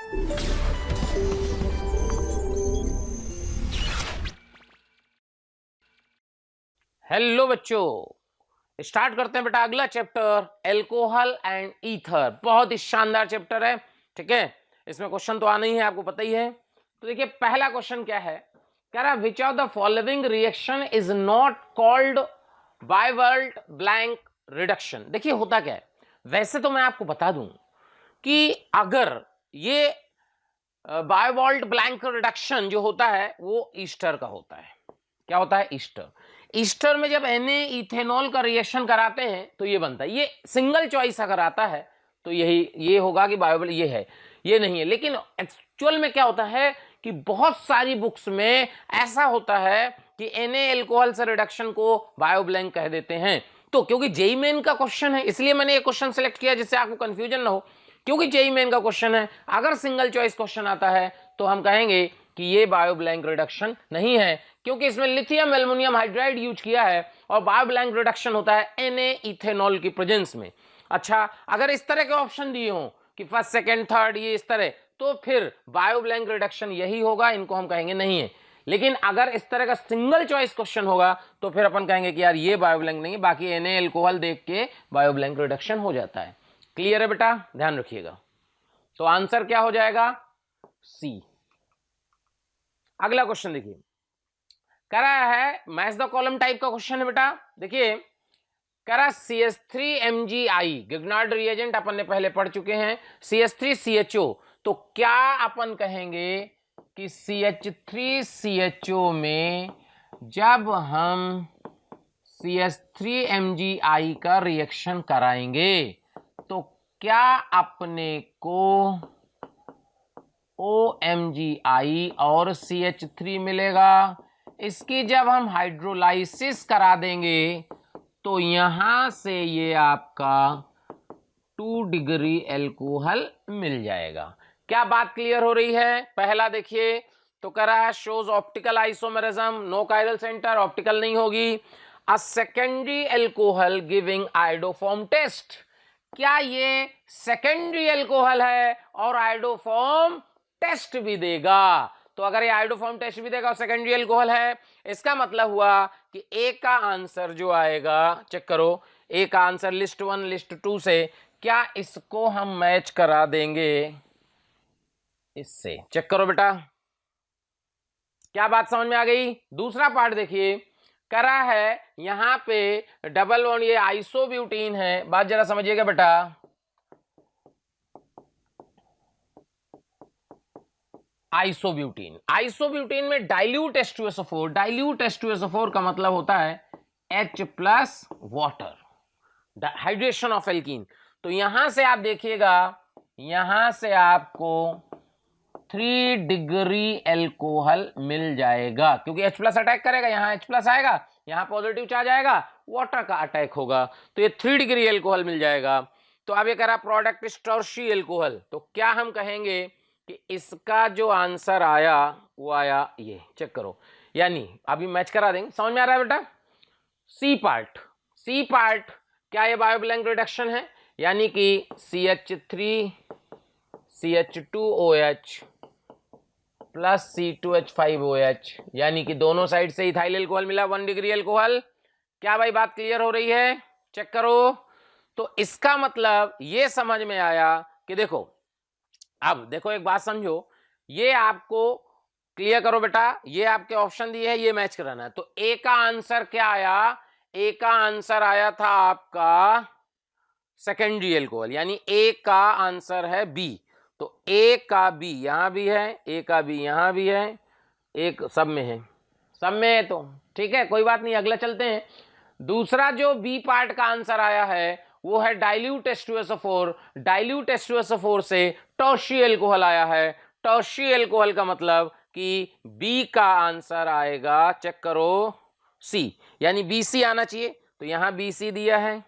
Hello बच्चों, start करते हैं बेटा अगला चैप्टर एल्कोहल एंड ईथर। बहुत ही शानदार चैप्टर है, ठीक है। इसमें क्वेश्चन तो आना ही है, आपको पता ही है। तो देखिए पहला क्वेश्चन क्या है, कह रहा which of the following reaction is not called Bouveault Blanc reduction. देखिए होता क्या है, वैसे तो मैं आपको बता दूं कि अगर ये बायवॉल्ट ब्लैंक रिडक्शन जो होता है वो ईस्टर का होता है। क्या होता है? ईस्टर। ईस्टर में जब Na इथेनॉल का रिएक्शन कराते हैं तो ये बनता है। ये सिंगल चॉइस अगर आता है तो यही ये होगा कि बायोबल ये है, ये नहीं है। लेकिन एक्चुअल में क्या होता है कि बहुत सारी बुक्स में ऐसा होता है कि Na एल्कोहल से रिडक्शन को बायोब्लैंक कह देते हैं। तो क्योंकि जेई मेन का क्वेश्चन है इसलिए मैंने ये क्वेश्चन सेलेक्ट किया जिससे आपको कंफ्यूजन ना हो। क्योंकि जेई मेन का क्वेश्चन है, अगर सिंगल चॉइस क्वेश्चन आता है तो हम कहेंगे कि ये बायोब्लैंक रिडक्शन नहीं है, क्योंकि इसमें लिथियम एल्युमिनियम हाइड्राइड यूज किया है और बायोब्लैंक रिडक्शन होता है Na इथेनॉल की प्रेजेंस में। अच्छा, अगर इस तरह के ऑप्शन दिए हों कि फर्स्ट सेकंड थर्ड ये इस तरह, तो फिर बायोब्लैंक रिडक्शन यही होगा, इनको हम कहेंगे नहीं है। लेकिन अगर इस तरह का सिंगल चॉइस क्वेश्चन होगा तो फिर अपन कहेंगे कि यार ये बायोब्लैंक नहीं है, बाकी Na एल्कोहल देख के बायोब्लैंक रिडक्शन हो जाता है। क्लियर है बेटा? ध्यान रखिएगा। तो आंसर क्या हो जाएगा? सी। अगला क्वेश्चन देखिए, कह रहा है मैच द कॉलम टाइप का क्वेश्चन है बेटा। देखिए कह रहा CH3MgI गिग्नार्ड रिएजेंट अपन ने पहले पढ़ चुके हैं, CH3CHO। तो क्या अपन कहेंगे कि CH3CHO में जब हम CH3MgI का रिएक्शन कराएंगे तो क्या अपने को OMgI और CH3 मिलेगा। इसकी जब हम हाइड्रोलाइसिस करा देंगे तो यहां से ये आपका 2 डिग्री एल्कोहल मिल जाएगा। क्या बात क्लियर हो रही है? पहला देखिए तो कह रहा है shows optical isomerism, no chiral centre, optical नहीं होगी। A secondary alcohol giving iodoform test. क्या ये सेकेंडरी एल्कोहल है और आयोडोफॉर्म टेस्ट भी देगा? तो अगर ये आयोडोफॉर्म टेस्ट भी देगा और सेकेंडरी एल्कोहल है, इसका मतलब हुआ कि ए का आंसर जो आएगा, चेक करो, ए का आंसर लिस्ट 1 लिस्ट 2 से, क्या इसको हम मैच करा देंगे इससे? चेक करो बेटा, क्या बात समझ में आ गई? दूसरा पार्ट देखिए, करा है यहां पे डबल बॉन्ड, ये आइसोब्यूटीन है। बात जरा समझिएगा बेटा, आइसोब्यूटीन, आइसोब्यूटीन में डाइल्यूट H2SO4, डाइल्यूट H2SO4 का मतलब होता है H plus water, hydration of alkene. तो यहां से आप देखिएगा, यहां से आपको 3 डिग्री एल्कोहल मिल जाएगा, क्योंकि H प्लस अटैक करेगा, यहां H प्लस आएगा, यहां पॉजिटिव चार्ज आएगा, वाटर का अटैक होगा, तो ये 3 डिग्री एल्कोहल मिल जाएगा। तो अब ये कह रहा प्रोडक्ट इज टर्शी एल्कोहल। तो क्या हम कहेंगे कि इसका जो आंसर आया वो आया ये, चेक करो, यानी अभी मैच करा देंगे। समझ में आ रहा है बेटा? सी पार्ट, सी पार्ट क्या ये बायोब्लैंक रिडक्शन है, यानी कि CH3 CH2OH प्लस C2H5OH, यानी कि दोनों साइड से इथाइल एल्कोहल मिला, 1 डिग्री एल्कोहल। क्या भाई बात क्लियर हो रही है? चेक करो। तो इसका मतलब ये समझ में आया कि देखो, अब देखो एक बात समझो, ये आपको क्लियर करो बेटा, ये आपके ऑप्शन दिए हैं, ये मैच कराना है। तो ए का आंसर क्या आया? ए का आंसर आया था आपका सेकेंडरी एल्कोहल, यानी ए का आंसर है बी। तो ए का बी यहां भी है, ए का बी यहां भी है, एक सब में है, सब में है, तो ठीक है, कोई बात नहीं, अगला चलते हैं। दूसरा जो बी पार्ट का आंसर आया है वो है डाइल्यूट H2SO4, डाइल्यूट H2SO4 से टर्शी एल्कोहल आया है। टर्शी एल्कोहल का मतलब कि बी का आंसर आएगा, चेक करो, सी, यानी BC आना चाहिए। तो यहां BC दिया है,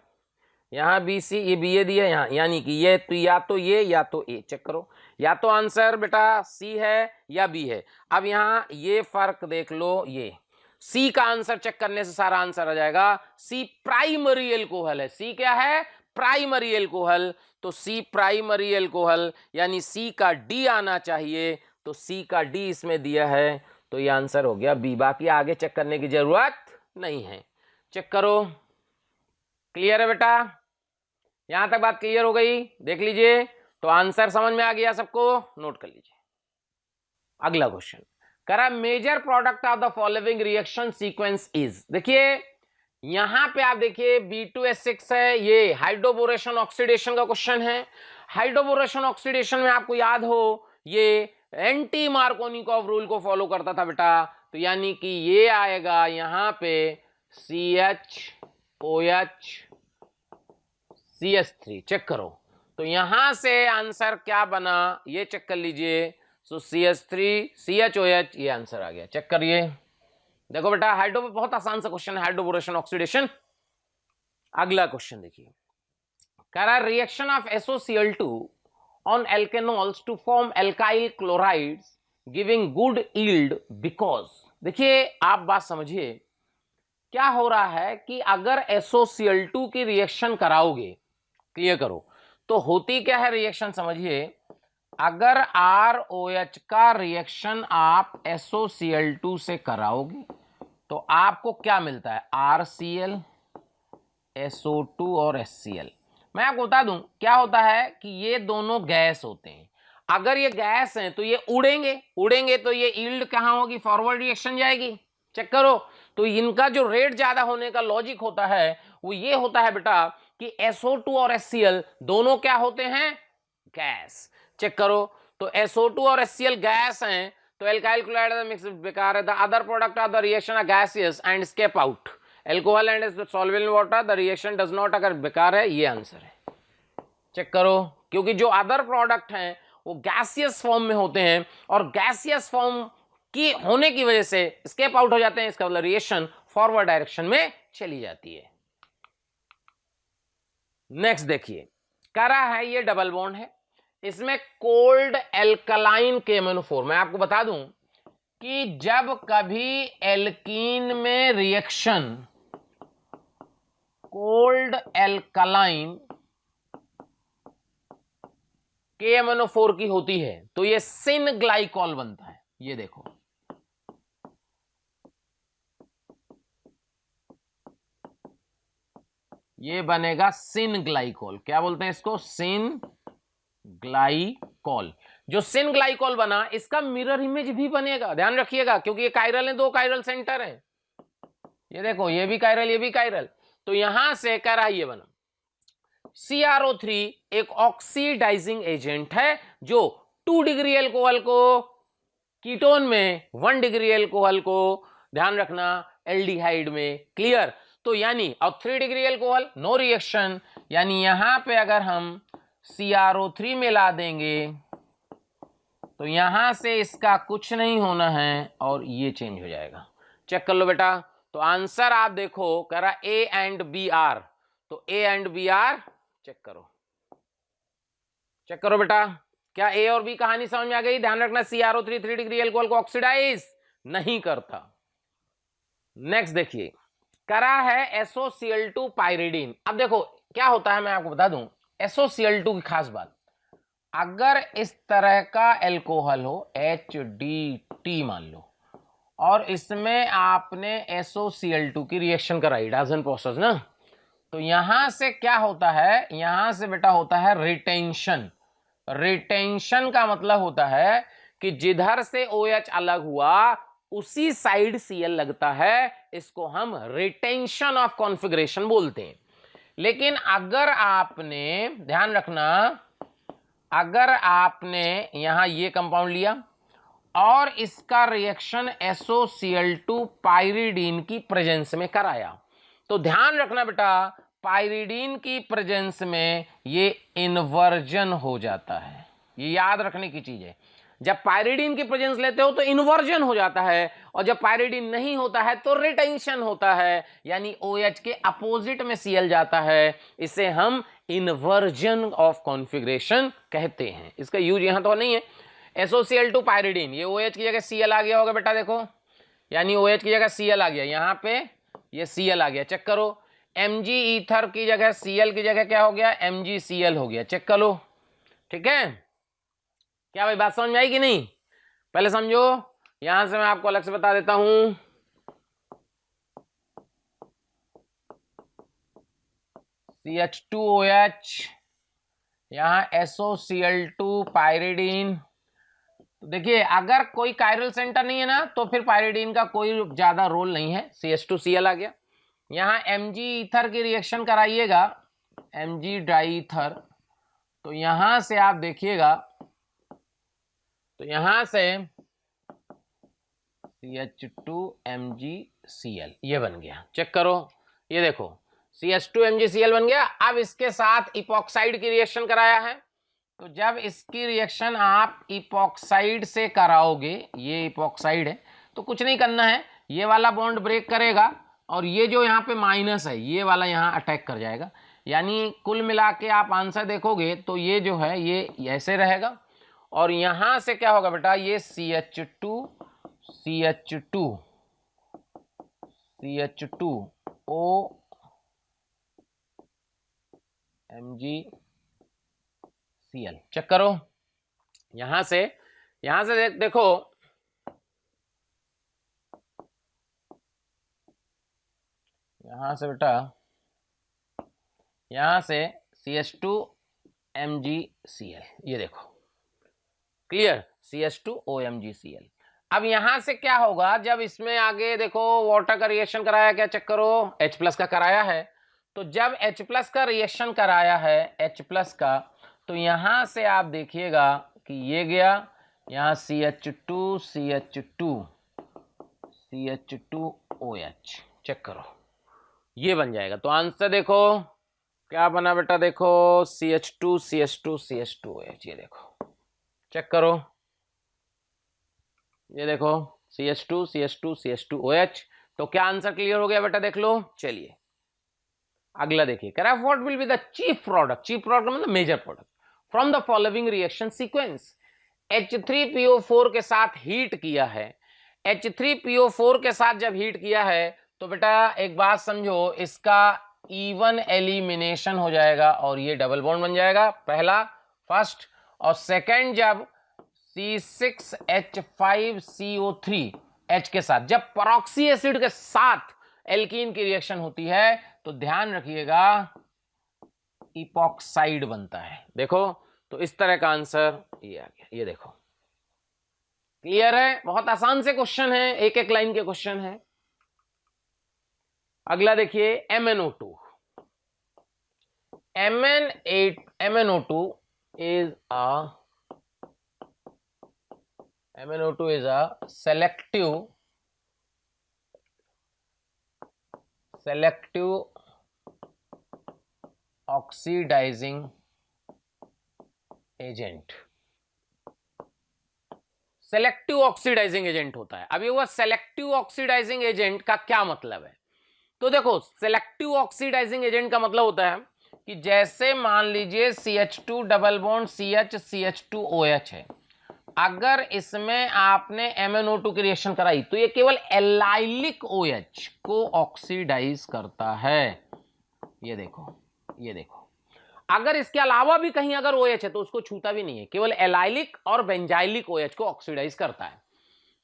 यहां BC, ये BA दिया है यहां, यानी कि ये तो या तो ये या तो ए, चेक करो, या तो आंसर बेटा सी है या बी है। अब यहां ये फर्क देख लो, ये सी का आंसर चेक करने से सारा आंसर आ जाएगा। सी प्राइमरी एल्कोहल है। सी क्या है? प्राइमरी एल्कोहल, तो सी प्राइमरी एल्कोहल यानी सी का डी आना चाहिए, तो सी का डी इसमें दिया है, तो ये आंसर हो गया बी। बाकी आगे चेक करने की जरूरत नहीं है, चेक करो। क्लियर है बेटा? यहां तक बात क्लियर हो गई? देख लीजिए, तो आंसर समझ में आ गया सबको, नोट कर लीजिए। अगला क्वेश्चन करा major product of the following reaction sequence is. देखिए यहां पे आप देखिए B2S6 है, ये हाइड्रोबोरेशन ऑक्सीडेशन का क्वेश्चन है। हाइड्रोबोरेशन ऑक्सीडेशन में आपको याद हो ये एंटी मार्कोनिकॉफ रूल को फॉलो करता था बेटा, तो यानी कि ये आएगा यहां पे CHOH CH3। चेक करो, तो यहां से आंसर क्या बना ये चेक कर लीजिए। सो CH3 CHOH ये आंसर आ गया, चेक करिए। देखो बेटा हाइड्रो बहुत आसान सा क्वेश्चन है, हाइड्रोबोरेशन ऑक्सीडेशन। अगला क्वेश्चन देखिए, कह रहा है reaction of SOCl2 on alkanols to form alkyl chlorides giving good yield because. देखिए आप बात समझिए, क्या हो रहा है कि अगर SOCl2 की रिएक्शन कराओगे, क्लियर करो, तो होती क्या है रिएक्शन समझिए। अगर ROH का रिएक्शन आप SOCl2 से कराओगे तो आपको क्या मिलता है, RCl SO2 और HCl। मैं आपको बता दूं क्या होता है कि ये दोनों गैस होते हैं। अगर ये गैस हैं तो ये उड़ेंगे तो ये यील्ड कहां होगी, फॉरवर्ड रिएक्शन जाएगी। चेक करो, तो इनका जो रेट ज्यादा होने का लॉजिक होता है वो ये होता है बेटा कि SO2 और HCl दोनों क्या होते हैं, गैस। चेक करो, तो SO2 और HCl गैस हैं, तो एल्काइल क्लोराइड मिक्स बेकार है। The other product of the reaction are gaseous and escape out. Alcohol and solvable in water, the reaction does not, अगर बेकार है ये आंसर है। चेक करो, क्योंकि जो अदर प्रोडक्ट हैं वो गैसियस फॉर्म में होते हैं और गैसियस फॉर्म की होने की वजह से एस्केप आउट हो जाते हैं, इसका मतलब रिएक्शन फॉरवर्ड डायरेक्शन में चली जाती है। नेक्स्ट देखिए, कह रहा है ये डबल बॉन्ड है, इसमें कोल्ड एल्कलाइन KMnO4। मैं आपको बता दूं कि जब कभी एल्कीन में रिएक्शन कोल्ड एल्कलाइन KMnO4 की होती है तो ये सिन ग्लाइकॉल बनता है। ये देखो, ये बनेगा सिन ग्लाइकॉल। क्या बोलते हैं इसको, सिन ग्लाइकॉल। जो सिन ग्लाइकॉल बना इसका मिरर इमेज भी बनेगा, ध्यान रखिएगा, क्योंकि ये कायरल है, दो कायरल सेंटर है। ये देखो, ये भी कायरल ये भी कायरल, तो यहां से कह रहा है ये बना। CrO3 एक ऑक्सीडाइजिंग एजेंट है जो 2 डिग्री एल्कोहल को कीटोन में, 1 डिग्री एल्कोहल को ध्यान रखना एल्डिहाइड में। क्लियर? तो यानी अब 3 डिग्री एल्कोहल नो रिएक्शन, यानी यहां पे अगर हम CrO3 मिला देंगे तो यहां से इसका कुछ नहीं होना है और ये चेंज हो जाएगा। चेक कर लो बेटा, तो आंसर आप देखो, कह रहा A एंड B आर, तो A and B are check करो, चेक करो बेटा, क्या A और B कहानी समझ में आ गई? ध्यान रखना CrO3 3 डिग्री एल्कोहल को ऑक्सीडाइज नहीं करता। नेक्स्ट देखिए, करा है SOCl2 पायरिडीन। अब देखो क्या होता है, मैं आपको बता दूं SOCl2 की खास बात, अगर इस तरह का एल्कोहल हो HDT मान लो, और इसमें आपने SOCl2 की रिएक्शन कराई, डाजन प्रोसेस ना, तो यहां से क्या होता है, यहां से बेटा होता है रिटेंशन। रिटेंशन का मतलब होता है कि जिधर से OH अलग हुआ उसी साइड Cl लगता है, इसको हम रिटेंशन ऑफ कॉन्फ़िगरेशन बोलते हैं। लेकिन अगर आपने ध्यान रखना, अगर आपने यहां ये कंपाउंड लिया और इसका रिएक्शन SOCl2 पायरिडीन की प्रेजेंस में कराया, तो ध्यान रखना बेटा पायरिडीन की प्रेजेंस में ये इन्वर्जन हो जाता है। ये याद रखने की चीज है, जब पायरिडीन की प्रेजेंस लेते हो तो इन्वर्जन हो जाता है, और जब पायरिडीन नहीं होता है तो रिटेंशन होता है, यानी OH के अपोजिट में Cl जाता है। इसे हम इन्वर्जन ऑफ कॉन्फ़िगरेशन कहते हैं। इसका यूज यहां तो नहीं है। SOCl2 पायरिडीन, ये OH की जगह Cl आ गया होगा बेटा, देखो, यानी OH की जगह Cl आ गया, यहां पे ये Cl आ गया। चेक करो, Mg ईथर की जगह Cl की जगह क्या हो गया, MgCl हो गया। चेक कर लो, ठीक है। क्या भाई बात समझ में आई कि नहीं? पहले समझो, यहां से मैं आपको अलग से बता देता हूं। CH2OH, यहां SOCl2 पायरिडीन। तो देखिए अगर कोई कायरल सेंटर नहीं है ना तो फिर पायरिडीन का कोई ज्यादा रोल नहीं है, CH2Cl आ गया। यहाँ Mg ईथर की रिएक्शन कराइएगा, Mg डाई ईथर, तो यहां से आप देखिएगा, तो यहां से CH2MgCl ये बन गया। चेक करो, ये देखो CH2MgCl बन गया। अब इसके साथ इपॉक्साइड की रिएक्शन कराया है, तो जब इसकी रिएक्शन आप इपॉक्साइड से कराओगे, ये इपॉक्साइड है, तो कुछ नहीं करना है, ये वाला बॉन्ड ब्रेक करेगा और ये जो यहाँ पे माइनस है ये वाला यहाँ अटैक कर जाएगा। यानी कुल मिला के आप आंसर देखोगे तो ये जो है ये ऐसे रहेगा और यहाँ से क्या होगा बेटा, ये CH2 O MgCl। चेक करो, यहां से देखो, यहां से बेटा, यहां से CH2MgCl, ये देखो क्लियर, CH2OMgCl। अब यहां से क्या होगा, जब इसमें आगे देखो वाटर का रिएक्शन कराया, क्या चेक करो, H+ का कराया है, तो जब H+ का रिएक्शन कराया है H+ का, तो यहां से आप देखिएगा कि ये गया, यहां CH2OH, चेक करो ये बन जाएगा। तो आंसर देखो क्या बना बेटा, देखो CH2OH, ये देखो चेक करो, ये देखो CH2OH। तो क्या आंसर क्लियर हो गया बेटा, देख लो। चलिए अगला देखिए, कह रहा है what will be the chief product, chief product मतलब major product from the following reaction sequence. H3PO4 के साथ हीट किया है, H3PO4 के साथ जब हीट किया है तो बेटा एक बात समझो, इसका इवन एलिमिनेशन हो जाएगा और ये डबल बॉन्ड बन जाएगा, पहला फर्स्ट, और सेकंड जब C6H5CO3 H के साथ जब परऑक्सी एसिड के साथ एल्कीन की रिएक्शन होती है तो ध्यान रखिएगा इपॉक्साइड बनता है। देखो तो इस तरह का आंसर ये आ गया, ये देखो क्लियर है। बहुत आसान से क्वेश्चन है, एक एक लाइन के क्वेश्चन है। अगला देखिए MnO2। MnO2 is a selective oxidizing agent, selective oxidizing agent होता है। अब ये हुआ सेलेक्टिव ऑक्सीडाइजिंग एजेंट का क्या मतलब है, तो देखो सेलेक्टिव ऑक्सीडाइजिंग एजेंट का मतलब होता है कि जैसे मान लीजिए CH2 double bond CH CH2OH है, अगर इसमें आपने MnO2 की रिएक्शन कराई तो ये केवल एलाइलिक OH को ऑक्सीडाइज करता है। ये देखो, ये देखो, अगर इसके अलावा भी कहीं अगर OH है तो उसको छूता भी नहीं है, केवल एलाइलिक और बेंजाइलिक OH को ऑक्सीडाइज करता है।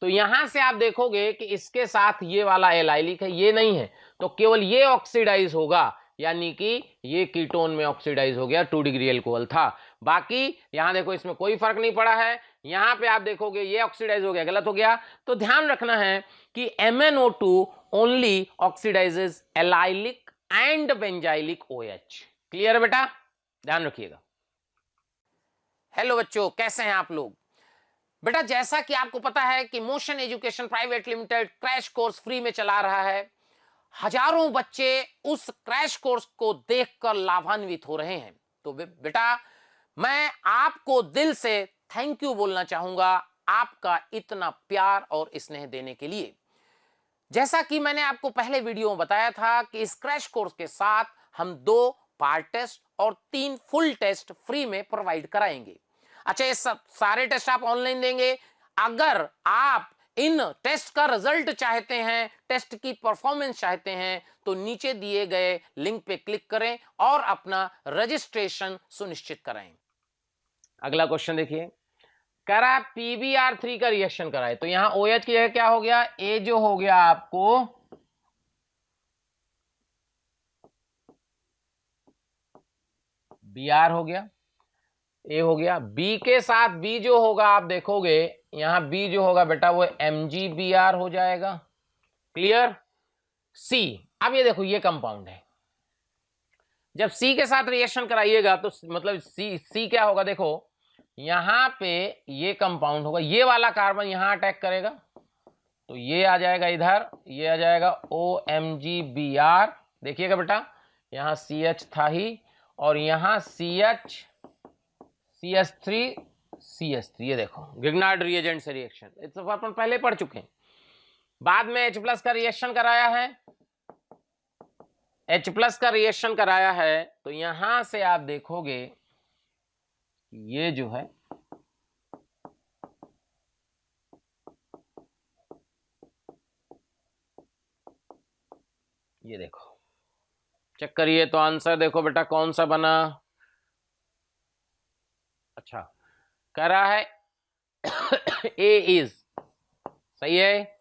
तो यहां से आप देखोगे कि इसके साथ ये वाला एलाइलिक है, ये नहीं है, तो केवल ये ऑक्सीडाइज होगा, यानी कि ये कीटोन में ऑक्सीडाइज हो गया, 2 डिग्री एल्कोहल था। बाकी यहां देखो इसमें कोई फर्क नहीं पड़ा है, यहां पे आप देखोगे ये ऑक्सीडाइज हो गया, गलत हो गया। तो ध्यान रखना है कि MnO2 only oxidises allylic and benzylic OH। Clear है बेटा, ध्यान रखिएगा। हेलो बच्चों, कैसे हैं आप लोग? बेटा जैसा कि आपको पता है कि motion education private limited crash course free में चला रहा है। हजारों बच्चे उस क्रैश कोर्स को देखकर लाभान्वित हो रहे हैं। तो बेटा मैं आपको दिल से थैंक यू बोलना चाहूंगा आपका इतना प्यार और स्नेह देने के लिए। जैसा कि मैंने आपको पहले वीडियो में बताया था कि इस क्रैश कोर्स के साथ हम 2 पार्ट टेस्ट और 3 फुल टेस्ट फ्री में प्रोवाइड कराएंगे। अच्छा, ये सब सारे टेस्ट आप ऑनलाइन देंगे। अगर आप इन टेस्ट का रिजल्ट चाहते हैं, टेस्ट की परफॉर्मेंस चाहते हैं, तो नीचे दिए गए लिंक पे क्लिक करें और अपना रजिस्ट्रेशन सुनिश्चित कराएं। अगला क्वेश्चन देखिए, कह रहा है PbR3 का रिएक्शन कराए, तो यहां OH की जगह क्या हो गया, ए जो हो गया आपको Br हो गया, ए हो गया, बी के साथ बी जो होगा आप देखोगे यहां बी जो होगा बेटा वो MgBr हो जाएगा। क्लियर। सी, अब ये देखो ये कंपाउंड है, जब सी के साथ रिएक्शन कराइएगा तो मतलब सी क्या होगा, देखो यहां पे ये कंपाउंड होगा, ये वाला कार्बन यहां अटैक करेगा तो ये आ जाएगा इधर, ये आ जाएगा OMgBr। देखिएगा बेटा यहां CH था ही, और यहां CH CH3 ये देखो गिग्नार्ड रिएजेंट से रिएक्शन, तो अपन पहले पढ़ चुके हैं। बाद में H+ का रिएक्शन कराया है, H+ का रिएक्शन कराया है, तो यहां से आप देखोगे ये जो है ये देखो, चेक करिए तो आंसर देखो बेटा कौन सा बना। अच्छा, कह रहा है A इज सही है,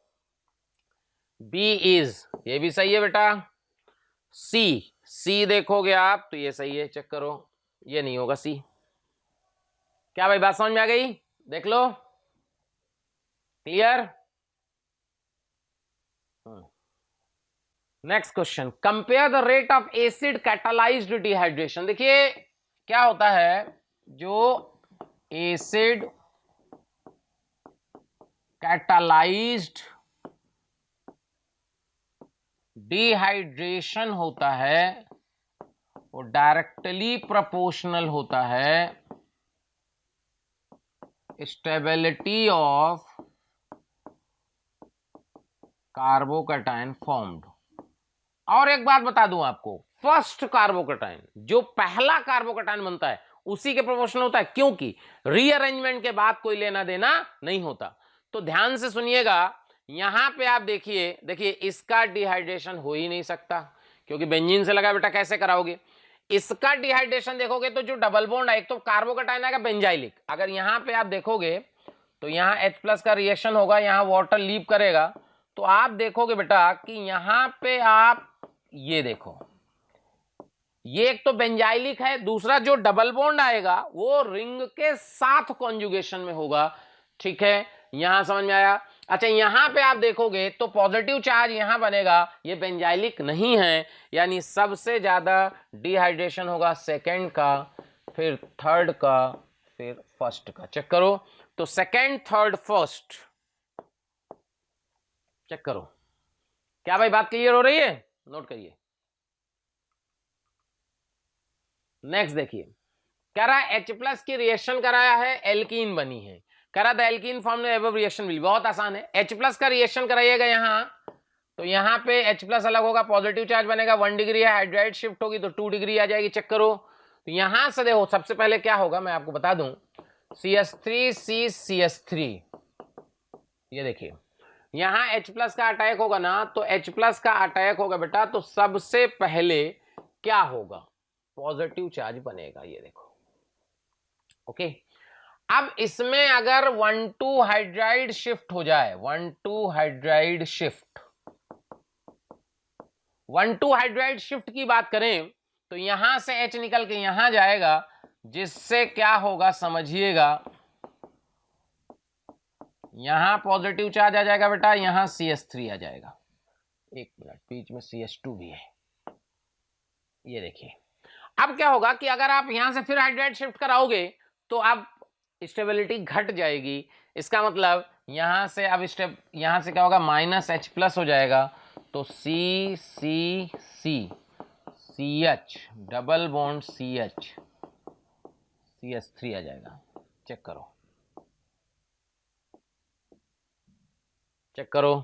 B इज ये भी सही है बेटा, सी देखोगे आप तो ये सही है, चेक करो ये नहीं होगा सी। क्या भाई बात समझ में आ गई, देख लो। Clear. Next question, compare the rate of acid catalysed dehydration. देखिए क्या होता है, जो एसिड कैटालाइज्ड डिहाइड्रेशन होता है वो डायरेक्टली प्रोपोर्शनल होता है स्टेबिलिटी ऑफ कार्बोकैटायन फॉर्म्ड। और एक बात बता दूं आपको, फर्स्ट कार्बोकैटायन जो पहला कार्बोकैटायन बनता है उसी के प्रोपोर्शनल होता है, क्योंकि रीअरेंजमेंट के बाद कोई लेना देना नहीं होता। तो ध्यान से सुनिएगा, यहां पे आप देखिए इसका डिहाइड्रेशन हो ही नहीं सकता क्योंकि बेंजीन से लगा बेटा, कैसे कराओगे। इसका डिहाइड्रेशन देखोगे तो जो डबल बॉन्ड है, एक तो कार्बोकैटायन आएगा बेंजाइलिक, अगर यहां पे आप देखोगे तो यहां H+ का रिएक्शन होगा, यहां वाटर लीव करेगा, तो आप देखोगे बेटा कि यहां पे आप ये देखो, ये एक तो बेंजाइलिक है, दूसरा जो डबल बॉन्ड आएगा वो रिंग के साथ कॉन्जुगेशन में होगा। ठीक है, यहां समझ में आया। अच्छा, यहां पे आप देखोगे तो पॉजिटिव चार्ज यहां बनेगा, ये बेंजाइलिक नहीं है, यानी सबसे ज्यादा डिहाइड्रेशन होगा सेकंड का, फिर थर्ड का, फिर फर्स्ट का। चेक करो तो सेकंड, थर्ड, फर्स्ट, चेक करो। क्या भाई बात क्लियर हो रही है, नोट करिए। नेक्स्ट देखिए, कह रहा है H+ की रिएक्शन कराया है, एल्कीन बनी है, कह रहा था alkene form above reaction will, बहुत आसान है। H+ का रिएक्शन कराइएगा यहां, तो यहां पे H+ अलग होगा, पॉजिटिव चार्ज बनेगा, 1 डिग्री है, हाइड्राइड शिफ्ट होगी तो 2 डिग्री आ जाएगी। चेक करो तो यहां से देखो, सबसे पहले क्या होगा मैं आपको बता दूं, CH3 ये देखिए यहां H+ का अटैक होगा ना, तो H+ का अटैक होगा बेटा, तो सबसे पहले क्या होगा, पॉजिटिव चार्ज बनेगा, ये देखो। ओके, अब इसमें अगर 1,2 हाइड्राइड शिफ्ट हो जाए, 1,2 हाइड्राइड शिफ्ट, 1,2 हाइड्राइड शिफ्ट की बात करें तो यहां से H निकल के यहां जाएगा, जिससे क्या होगा समझिएगा, यहां पॉजिटिव चार्ज आ जाएगा बेटा, यहां CH3 आ जाएगा, एक मिनट बीच में CH2 भी है, ये देखिए। अब क्या होगा कि अगर आप यहां से फिर हाइड्राइड शिफ्ट कराओगे तो अब स्टेबिलिटी घट जाएगी, इसका मतलब यहां से अब स्टेप, यहां से क्या होगा, -H+ हो जाएगा, तो CH डबल बॉन्ड CH3 आ जाएगा। चेक करो, चेक करो,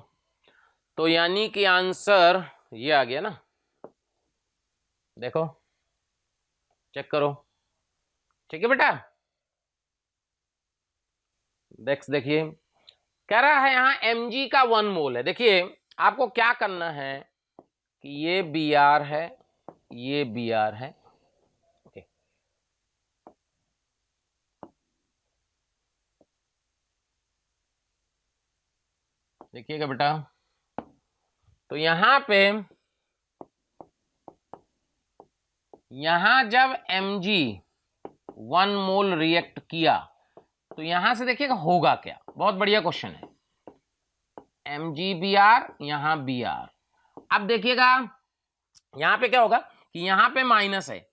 तो यानी कि आंसर ये आ गया ना, देखो चेक करो। ठीक है बेटा, नेक्स्ट देखिए, कह रहा है यहाँ Mg का 1 मोल है। देखिए आपको क्या करना है कि ये Br है, ये Br है, ओके। देखिएगा बेटा, तो यहां पे यहां जब Mg 1 मोल रिएक्ट किया तो यहां से देखिएगा होगा क्या, बहुत बढ़िया क्वेश्चन है। MgBr, यहां Br। अब देखिएगा यहां पे क्या होगा कि यहां पे माइनस है,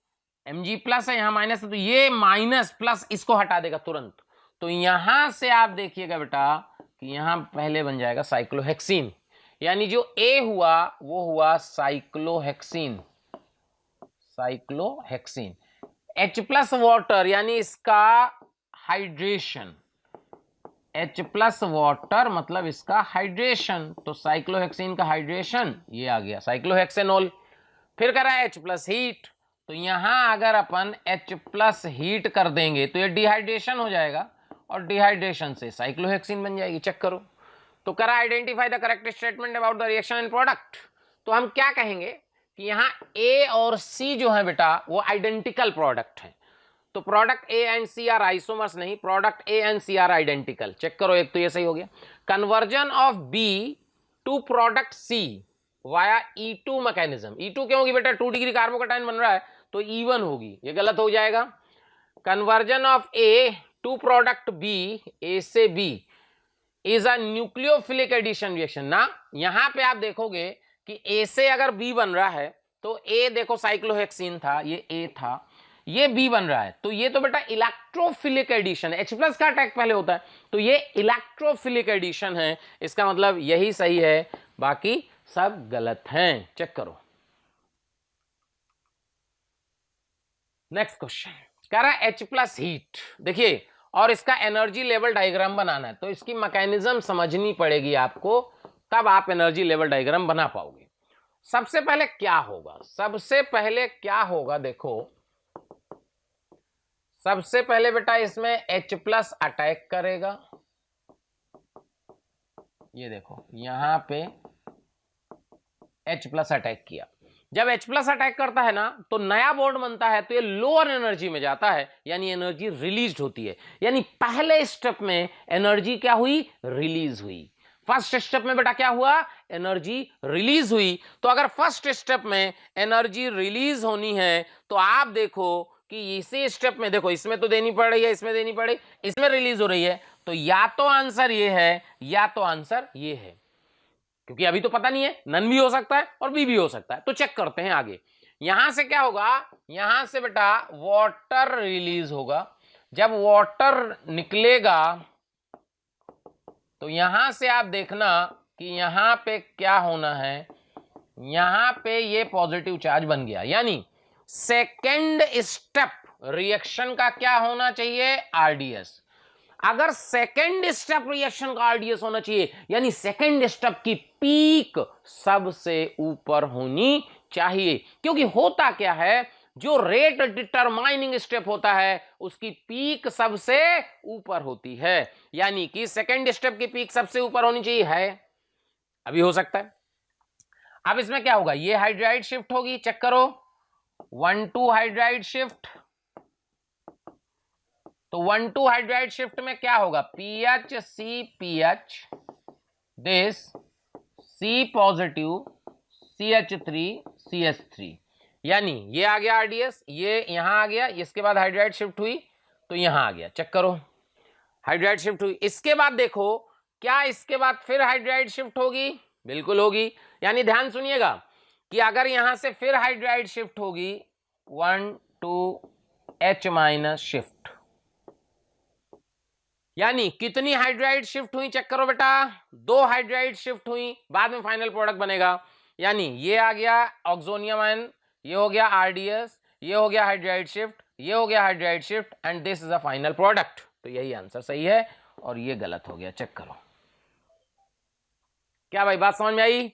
Mg प्लस है, यहां माइनस है, तो ये माइनस प्लस इसको हटा देगा तुरंत। तो यहां से आप देखिएगा बेटा कि यहां पहले बन जाएगा साइक्लोहेक्सीन, यानी जो A हुआ वो हुआ cyclohexene, cyclohexene. H plus water यानी इसका हाइड्रेशन, H प्लस वाटर मतलब इसका हाइड्रेशन, तो साइक्लोहेक्सीन का हाइड्रेशन ये आ गया साइक्लोहेक्सेनोल। फिर करा H प्लस हीट, तो यहां अगर अपन H प्लस हीट कर देंगे तो ये डिहाइड्रेशन हो जाएगा और डिहाइड्रेशन से साइक्लोहेक्सीन बन जाएगी। चेक करो। तो करा identify the correct statement about the reaction in product. तो हम क्या कहेंगे कि यहाँ A और C जो है बेटा वो आइडेंटिकल प्रोडक्ट है। तो product A and C are isomers नहीं, product A and C are identical. Check करो, एक तो ये सही हो गया। Conversion of B to product C via E2 mechanism. E2 क्यों होगी बेटा, 2 डिग्री कार्बोकैटायन बन रहा है तो E1 होगी, ये गलत हो जाएगा। Conversion of A to product B, A से B is a nucleophilic addition reaction ना। यहां पे आप देखोगे कि A से अगर B बन रहा है तो A देखो साइक्लोहेक्सीन था, ये A था, ये B बन रहा है, तो ये तो बेटा इलेक्ट्रोफिलिक एडिशन है। H प्लस का अटैक पहले होता है तो ये इलेक्ट्रोफिलिक एडिशन है, इसका मतलब यही सही है, बाकी सब गलत हैं। चेक करो। नेक्स्ट क्वेश्चन कह रहा है H प्लस हीट, देखिए, और इसका एनर्जी लेवल डायग्राम बनाना है, तो इसकी मैकेनिज्म समझनी पड़ेगी आपको, तब आप एनर्जी लेवल डायग्राम बना पाओगे। सबसे पहले क्या होगा, सबसे पहले क्या होगा, देखो सबसे पहले बेटा इसमें H प्लस अटैक करेगा, ये देखो यहां पे H प्लस अटैक किया। जब H प्लस अटैक करता है ना तो नया बॉन्ड बनता है, तो ये लोअर एनर्जी में जाता है, यानी एनर्जी रिलीज होती है। यानी पहले स्टेप में एनर्जी क्या हुई, रिलीज हुई। फर्स्ट स्टेप में बेटा क्या हुआ, एनर्जी रिलीज हुई। तो अगर फर्स्ट स्टेप में एनर्जी रिलीज होनी है तो आप देखो कि इसी स्टेप में देखो, इसमें तो देनी पड़ रही है, इसमें देनी पड़ रही, इसमें रिलीज हो रही है, तो या तो आंसर ये है या तो आंसर ये है, क्योंकि अभी तो पता नहीं है, नन भी हो सकता है और बी भी हो सकता है। तो चेक करते हैं आगे। यहां से क्या होगा, यहां से बेटा वाटर रिलीज होगा। जब वाटर निकलेगा तो यहां से आप देखना कि यहां पे क्या होना है, यहां पे ये पॉजिटिव चार्ज बन गया, यानी सेकेंड स्टेप रिएक्शन का क्या होना चाहिए, आरडीएस। अगर सेकेंड स्टेप रिएक्शन का आरडीएस होना चाहिए, यानी सेकेंड स्टेप की पीक सबसे ऊपर होनी चाहिए, क्योंकि होता क्या है, जो रेट डिटरमाइनिंग स्टेप होता है उसकी पीक सबसे ऊपर होती है, यानी कि सेकेंड स्टेप की पीक सबसे ऊपर होनी चाहिए, है अभी हो सकता है। अब इसमें क्या होगा, ये हाइड्राइड शिफ्ट होगी, चेक करो 1,2 हाइड्राइड शिफ्ट। तो 1,2 हाइड्राइड शिफ्ट में क्या होगा, PH C PH, this C positive CH3 CH3, यानी ये आ गया आरडीएस, ये यहां आ गया, इसके बाद हाइड्राइड शिफ्ट हुई तो यहां आ गया। चेक करो, हाइड्राइड शिफ्ट हुई। इसके बाद देखो क्या इसके बाद फिर हाइड्राइड शिफ्ट होगी, बिल्कुल होगी। यानी ध्यान सुनिएगा कि अगर यहां से फिर हाइड्राइड शिफ्ट होगी 1 2 H माइनस शिफ्ट, यानी कितनी हाइड्राइड शिफ्ट हुई, चेक करो बेटा, 2 हाइड्राइड शिफ्ट हुई, बाद में फाइनल प्रोडक्ट बनेगा। यानी ये आ गया ऑक्सोनियम आयन, ये हो गया आरडीएस, ये हो गया हाइड्राइड शिफ्ट, ये हो गया hydride shift, and this is a final product. तो यही आंसर सही है और ये गलत हो गया। चेक करो, क्या भाई बात समझ में आई,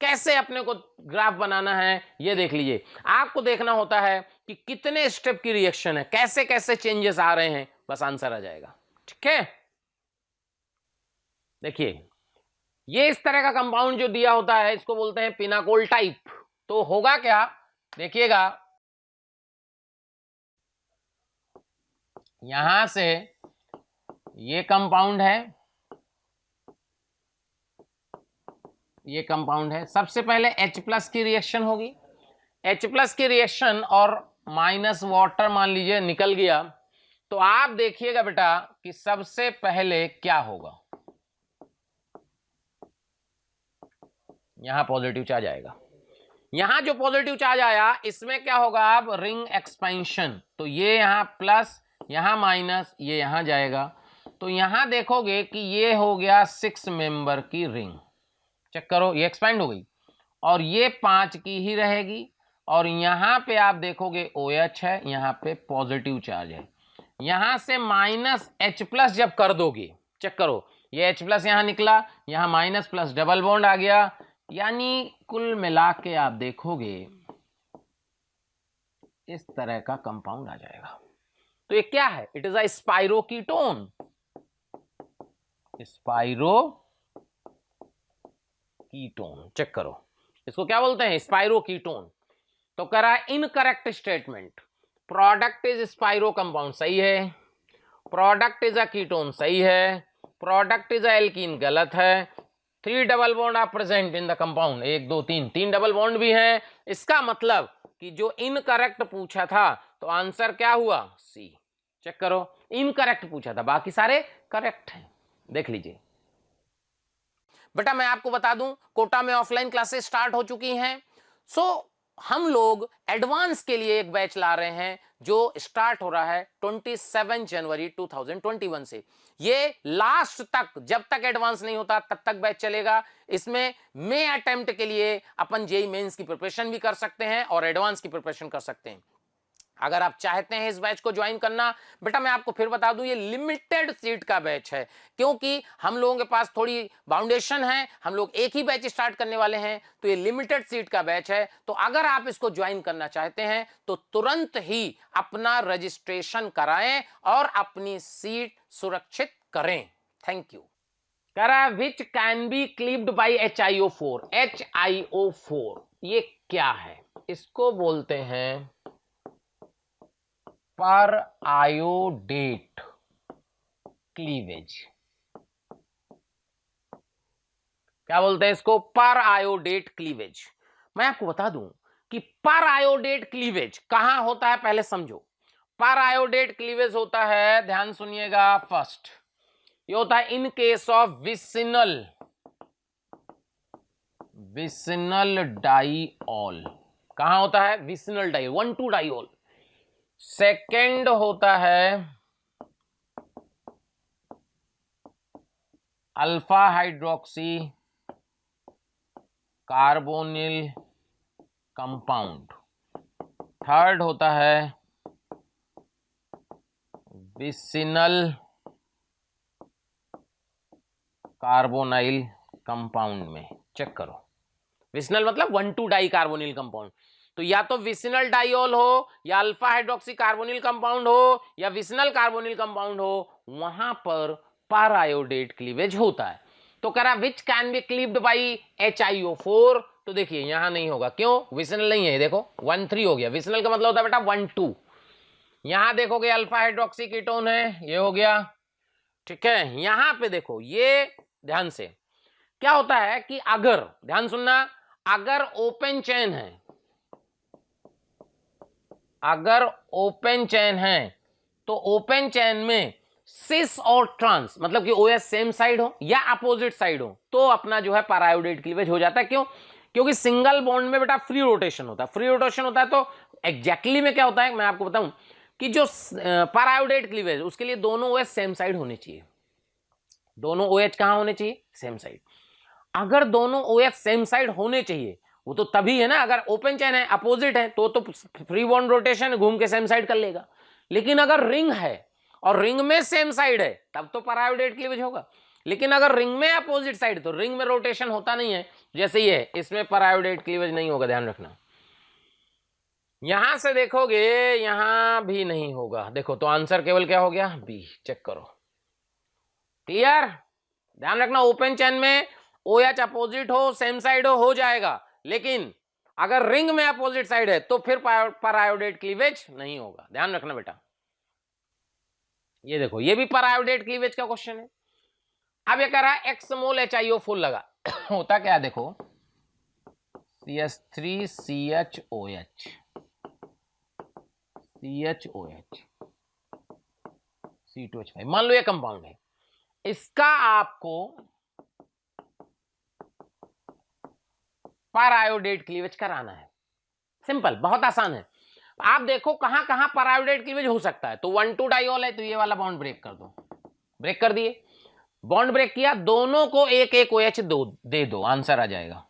कैसे अपने को ग्राफ बनाना है ये देख लीजिए। आपको देखना होता है कि कितने स्टेप की रिएक्शन है, कैसे कैसे चेंजेस आ रहे हैं, बस आंसर आ जाएगा। ठीक है, देखिए ये इस तरह का कंपाउंड जो दिया होता है इसको बोलते हैं पिनाकोल टाइप। तो होगा क्या, देखिएगा यहां से ये कंपाउंड है, ये कंपाउंड है। सबसे पहले H+ की रिएक्शन होगी, H+ की रिएक्शन और माइनस वाटर मान लीजिए निकल गया, तो आप देखिएगा बेटा कि सबसे पहले क्या होगा, यहां पॉजिटिव चार्ज आएगा। यहां जो पॉजिटिव चार्ज आया इसमें क्या होगा, अब रिंग एक्सपेंशन, तो ये यहां प्लस, यहां माइनस, ये यहां जाएगा। तो यहां देखोगे कि ये हो गया 6 मेंबर की रिंग, चेक करो ये एक्सपेंड हो गई, और ये 5 की ही रहेगी। और यहां पे आप देखोगे OH है, यहां पे पॉजिटिव चार्ज है। यहां से -H+ जब कर दोगे, चेक करो ये H+ यहां निकला, यहां माइनस प्लस डबल बॉन्ड आ गया, यानी कुल मिला के आप देखोगे इस तरह का कंपाउंड आ जाएगा। तो ये क्या है, इट इज अ स्पाइरोकीटोन, स्पाइरोकीटोन, चेक करो इसको क्या बोलते हैं, स्पाइरोकीटोन। तो करा incorrect statement, product is spiro compound सही है, प्रोडक्ट इज अ कीटोन सही है, प्रोडक्ट इज अ एल्कीन गलत है, 3 double bond are present in the compound, 1 2 3 double bond भी है। इसका मतलब कि जो इनकरेक्ट पूछा था तो आंसर क्या हुआ, सी। चेक करो इनकरेक्ट पूछा था, बाकी सारे करेक्ट हैं, देख लीजिए। बेटा मैं आपको बता दूं कोटा में ऑफलाइन क्लासेस स्टार्ट हो चुकी हैं, सो हम लोग एडवांस के लिए एक बैच ला रहे हैं जो स्टार्ट हो रहा है 27 जनवरी 2021 से। ये लास्ट तक, जब तक एडवांस नहीं होता तब तक बैच चलेगा। इसमें मे अटेम्प्ट के लिए अपन जेईई मेंस की प्रिपरेशन भी कर सकते हैं और एडवांस की प्रिपरेशन कर सकते हैं। अगर आप चाहते हैं इस बैच को ज्वाइन करना, बेटा मैं आपको फिर बता दूं ये लिमिटेड सीट का बैच है, क्योंकि हम लोगों के पास थोड़ी बाउंडेशन है, हम लोग एक ही बैच स्टार्ट करने वाले हैं, तो ये लिमिटेड सीट का बैच है। तो अगर आप इसको ज्वाइन करना चाहते हैं तो तुरंत ही अपना रजिस्ट्रेशन कराएं और अपनी सीट सुरक्षित करें। Thank you. कह रहा है which can be cleaved by HiO4। HiO4 ये क्या है, इसको बोलते हैं पर आयोडेट क्लीवेज। क्या बोलते हैं इसको, पर आयोडेट क्लीवेज। मैं आपको बता दूं कि पर आयोडेट क्लीवेज कहां होता है, पहले समझो। पर आयोडेट क्लीवेज होता है, ध्यान सुनिएगा, फर्स्ट ये होता है in case of vicinal diol. कहां होता है, विसिनल डाई 1,2 डाइऑल। सेकेंड होता है alpha hydroxy carbonyl compound. Third होता है विसिनल कार्बोनाइल कंपाउंड में। चेक करो विसिनल मतलब 1,2 डाई कार्बोनिल कंपाउंड। तो या तो विसिनल डाइऑल हो, या अल्फा हाइड्रोक्सी कार्बोनिल कंपाउंड हो, या विसिनल कार्बोनिल कंपाउंड हो, वहां पर आयोडेट क्लीवेज होता है। तो कह रहा which can be cleaved by HiO4। तो देखिए यहां नहीं होगा, क्यों, विसिनल नहीं है, देखो 1,3 हो गया। विसिनल का मतलब होता है बेटा 1,2। यहां देखोगे अल्फा हाइड्रोक्सी कीटोन है, ये हो गया, ठीक है। यहां पे देखो ये ध्यान से क्या होता है कि अगर, ध्यान सुनना, अगर ओपन चेन है, अगर ओपन चेन है तो ओपन चेन में सिस और ट्रांस मतलब कि OH सेम साइड हो या अपोजिट साइड हो तो अपना जो है पैरायोडेट क्लीवेज हो जाता है। क्यों, क्योंकि सिंगल बॉन्ड में बेटा फ्री रोटेशन होता है। फ्री रोटेशन होता है तो एग्जैक्टली में क्या होता है मैं आपको बताऊं कि जो पैरायोडेट क्लीवेज उसके लिए दोनों OH सेम साइड होने चाहिए। दोनों OH कहां होने चाहिए, सेम साइड। अगर दोनों OH सेम साइड होने चाहिए वो तो तभी है ना, अगर ओपन चेन है अपोजिट है तो फ्री बॉन्ड रोटेशन घूम के सेम साइड कर लेगा। लेकिन अगर रिंग है और रिंग में सेम साइड है तब तो पैरायोडेट क्लीवेज होगा। लेकिन अगर रिंग में अपोजिट साइड तो रिंग में रोटेशन होता नहीं है, जैसे ये है, इसमें पैरायोडेट क्लीवेज नहीं होगा, ध्यान रखना। यहां से देखोगे यहां भी नहीं होगा, देखो तो आंसर केवल क्या हो गया, बी। चेक करो, क्लियर, ध्यान रखना ओपन चेन में OH अपोजिट हो, सेम साइड हो जाएगा, लेकिन अगर रिंग में अपोजिट साइड है तो फिर पर आयोडेट क्लीवेज नहीं होगा। ध्यान रखना बेटा। ये देखो, ये भी पर आयोडेट क्लीवेज का क्वेश्चन है। अब ये कह रहा है x मोल HiO फुल लगा होता क्या, देखो CH3CHOH CHOH C2H5, मान लो ये कंपाउंड है, इसका आपको पर आयोडेट क्लीवेज कराना है। सिंपल, बहुत आसान है। आप देखो कहां कहां पर आयोडेट क्लीवेज हो सकता है। तो 1,2 डाइऑल है तो ये वाला बॉन्ड ब्रेक कर दो, ब्रेक कर दिए, बॉन्ड ब्रेक किया, दोनों को एक एक OH दे दो, आंसर आ जाएगा।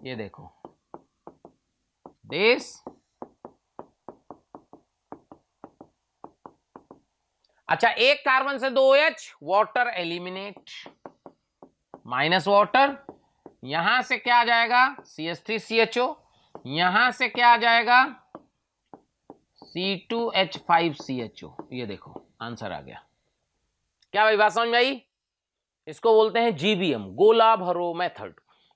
ये देखो दिस, अच्छा एक कार्बन से 2 OH, water eliminate, minus water, यहां से क्या आ जाएगा CH3CHO, यहां से क्या आ जाएगा C2H5CHO। ये देखो आंसर आ गया। क्या भाई बात समझ में आई? इसको बोलते हैं GBM, गोला भरो मेथड।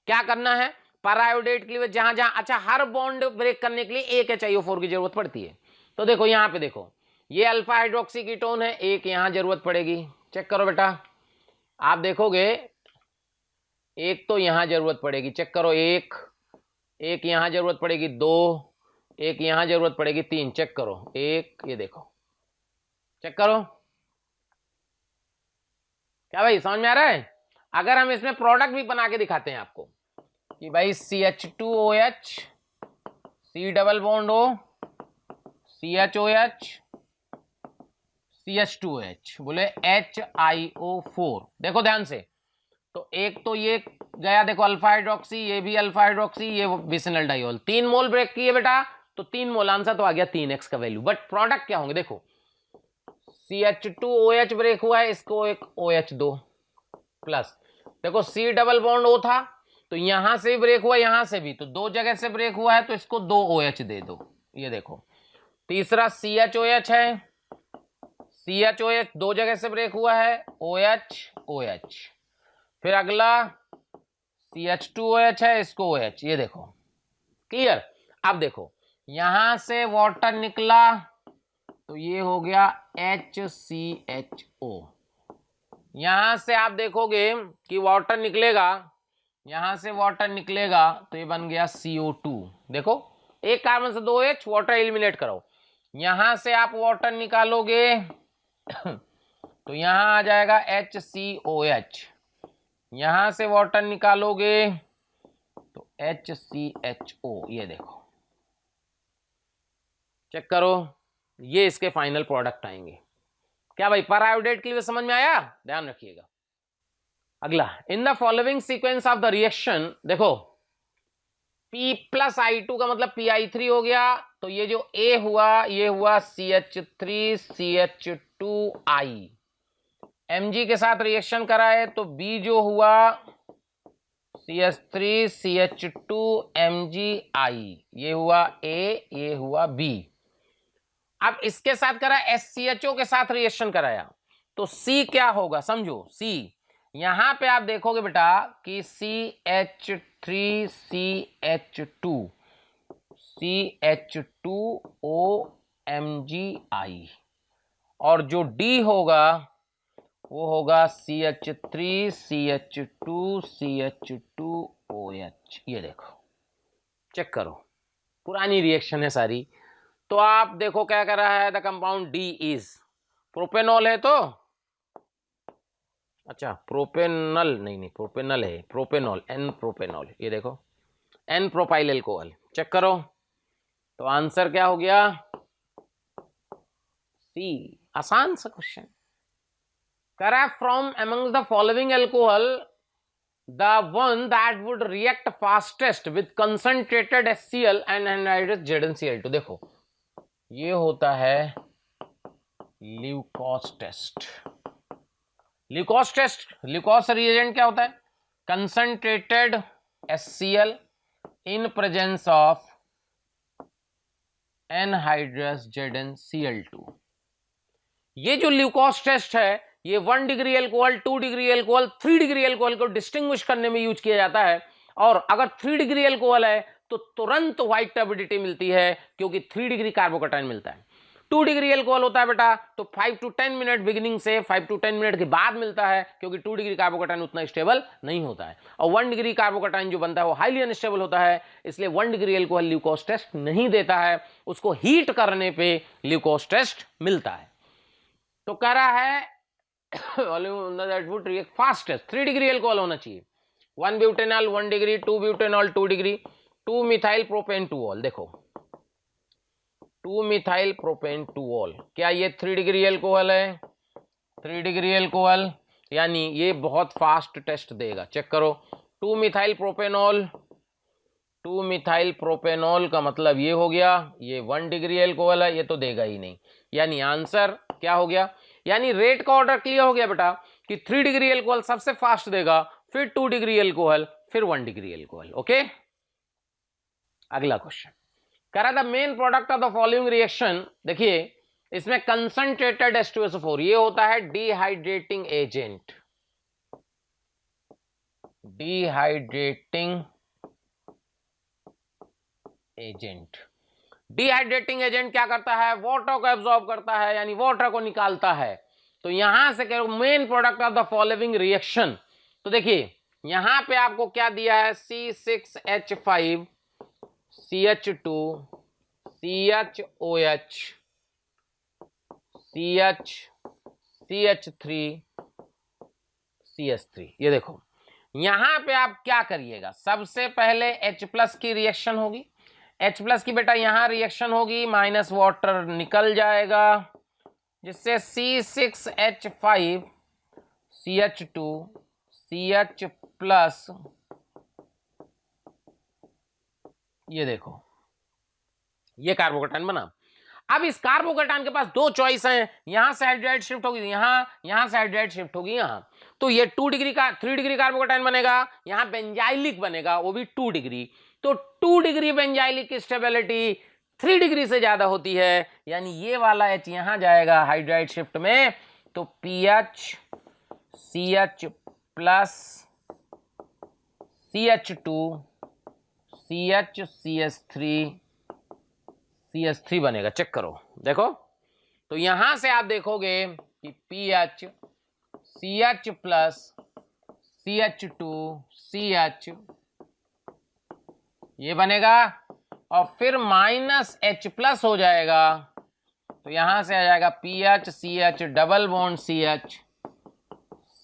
क्या करना है, पर आयोडेट क्लीवेज जहां जहां, अच्छा हर बॉन्ड ब्रेक करने के लिए एक HiO4 की जरूरत पड़ती है। तो देखो यहां पे देखो, ये अल्फा हाइड्रोक्सी कीटोन है, एक यहां जरूरत पड़ेगी, चेक करो बेटा, आप देखोगे एक तो यहां जरूरत पड़ेगी, चेक करो, एक यहां जरूरत पड़ेगी, 2, एक यहां जरूरत पड़ेगी, 3, चेक करो, एक, ये देखो, चेक करो। क्या भाई समझ में आ रहा है? अगर हम इसमें प्रोडक्ट भी बना के दिखाते हैं आपको कि भाई CH2OH, C double bond O, CHOH, CH2OH, बोले HiO4, देखो ध्यान से, तो एक तो ये गया, देखो अल्फा हाइड्रोक्सी, ये भी अल्फा हाइड्रोक्सी, ये विसिनल डाइऑल, 3 मोल ब्रेक किए बेटा, तो 3 मोल, आंसर तो आ गया 3x का वैल्यू। बट प्रोडक्ट क्या होंगे, देखो CH2OH ब्रेक हुआ है, इसको एक OH दो प्लस, देखो C डबल बॉन्ड O था तो यहां से भी ब्रेक हुआ, यहां से भी, तो 2 जगह से ब्रेक हुआ है तो इसको 2 OH दे दो। ये देखो तीसरा CHOH है, CHOH 2 जगह से ब्रेक हुआ है, OH OH, फिर अगला CH2OH है, इसको OH, ये देखो क्लियर। अब देखो यहां से वाटर निकला तो ये हो गया HCHO, यहां से आप देखोगे कि वाटर निकलेगा, यहां से वाटर निकलेगा तो ये बन गया CO2, देखो एक कार्बन से 2 OH, वाटर एलिमिनेट करो, यहां से आप वाटर निकालोगे तो यहां आ जाएगा HCOH, यहां से वाटर निकालोगे तो HCHO, ये देखो चेक करो, ये इसके फाइनल प्रोडक्ट आएंगे। क्या भाई पर आयोडेट के लिए समझ में आया? ध्यान रखिएगा। अगला, in the following sequence of the reaction, देखो P प्लस I2 का मतलब PI3 हो गया, तो ये जो A हुआ ये हुआ CH3CH2I, Mg के साथ रिएक्शन कराए तो B जो हुआ CH3CH2MgI, ये हुआ A, ये हुआ B। अब इसके साथ करा SCHO के साथ रिएक्शन कराया तो C क्या होगा, समझो C, यहां पे आप देखोगे बेटा कि CH3CH2OMgI, और जो D होगा वो होगा CH3CH2CH2OH। ये देखो चेक करो, पुरानी रिएक्शन है सारी। तो आप देखो क्या कर रहा है, the compound D is propanol है, तो अच्छा प्रोपेनल नहीं प्रोपेनल है, प्रोपेनॉल, N प्रोपेनॉल, ये देखो N प्रोपाइल एल्कोहल, चेक करो तो आंसर क्या हो गया C। आसान सा क्वेश्चन करा, from among the following alcohol the one that would react fastest with concentrated HCl and anhydrous ZnCl2। देखो ये होता है ल्यूकोस टेस्ट। ल्यूकोस टेस्ट, ल्यूकोस रिएजेंट क्या होता है, concentrated HCl in presence of anhydrous ZnCl2। ये जो ल्यूकोस टेस्ट है ये 1 degree alcohol, 2 degree alcohol, 3 degree alcohol को डिस्टिंग्विश करने में यूज किया जाता है। और अगर 3 डिग्री एल्कोहल है तो तुरंत व्हाइट टर्बिडिटी मिलती है क्योंकि 3 डिग्री कार्बोकैटायन मिलता है। 2 डिग्री एल्कोहल होता है बेटा तो 5 to 10 मिनट बिगिनिंग से 5 to 10 मिनट के बाद मिलता है क्योंकि 2 डिग्री कार्बोकैटायन उतना स्टेबल नहीं होता है। और 1 डिग्री कार्बोकैटायन जो बनता है वो हाईली अनस्टेबल होता है, इसलिए 1 डिग्री एल्कोहल ल्यूकोस टेस्ट नहीं देता है, उसको हीट करने पे ल्यूकोस टेस्ट मिलता है। तो कह रहा है फास्टेस्ट 3 डिग्री एल्कोहल होना चाहिए। 1 butanol 1 degree, 2 butanol 2 degree, 2 methyl propane 2ऑल। देखो 2 मिथाइल प्रोपेन 2ऑल, क्या ये 3 डिग्री एल्कोहल है? 3 डिग्री एल्कोहल, यानी ये बहुत फास्ट टेस्ट देगा। चेक करो 2 मिथाइल प्रोपेनॉल, 2 मिथाइल प्रोपेनॉल का मतलब ये हो गया ये 1 डिग्री एल्कोहल है, ये तो देगा ही नहीं। यानी आंसर क्या हो गया? यानी रेट का ऑर्डर क्लियर हो गया बेटा कि 3 डिग्री एल्कोहल सबसे फास्ट देगा, फिर 2 डिग्री एल्कोहल, फिर 1 डिग्री एल्कोहल। ओके, अगला क्वेश्चन कह रहा था main product of the following reaction. देखिए इसमें कंसंट्रेटेड H2SO4 ये होता है dehydrating agent. Dehydrating agent, dehydrating agent क्या करता है? वाटर को एब्जॉर्ब करता है, यानी वाटर को निकालता है। तो यहां से कह main product of the following reaction. तो देखिए यहां पे आपको क्या दिया है? C6H5 CH2 CHOH CH CH3 CH3। ये देखो यहां पे आप क्या करिएगा? सबसे पहले H+ की रिएक्शन होगी, H+ की बेटा यहां रिएक्शन होगी, माइनस वाटर निकल जाएगा जिससे C6H5 CH2 CH+, ये देखो ये कार्बोकैटायन बना। अब इस कार्बोकैटायन के पास दो चॉइस हैं, यहां से हाइड्राइड शिफ्ट होगी यहां से हाइड्राइड शिफ्ट होगी यहां। तो ये 2 डिग्री का 3 डिग्री कार्बोकैटायन बनेगा, यहां बेंजाइलिक बनेगा वो भी 2 डिग्री। तो 2 डिग्री बेंजाइलिक की स्टेबिलिटी 3 डिग्री से ज्यादा होती है, यानी ये वाला H यहां जाएगा हाइड्राइड शिफ्ट में। तो PH CH+ CH2 CH CH3 बनेगा। चेक करो देखो, तो यहां से आप देखोगे कि PH CH+ CH2 CH ये बनेगा और फिर -H+ हो जाएगा। तो यहां से आ जाएगा PH CH double bond CH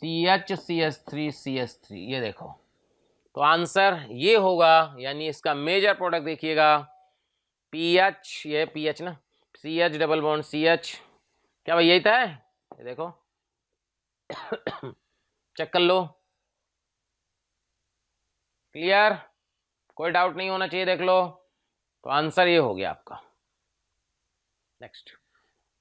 CH CH3 CH3। ये देखो तो आंसर ये होगा, यानी इसका मेजर प्रोडक्ट देखिएगा PH, ये PH ना, CH डबल बॉन्ड CH, क्या भाई यही था? ये देखो चेक कर लो, क्लियर, कोई डाउट नहीं होना चाहिए, देख लो। तो आंसर ये हो गया आपका। नेक्स्ट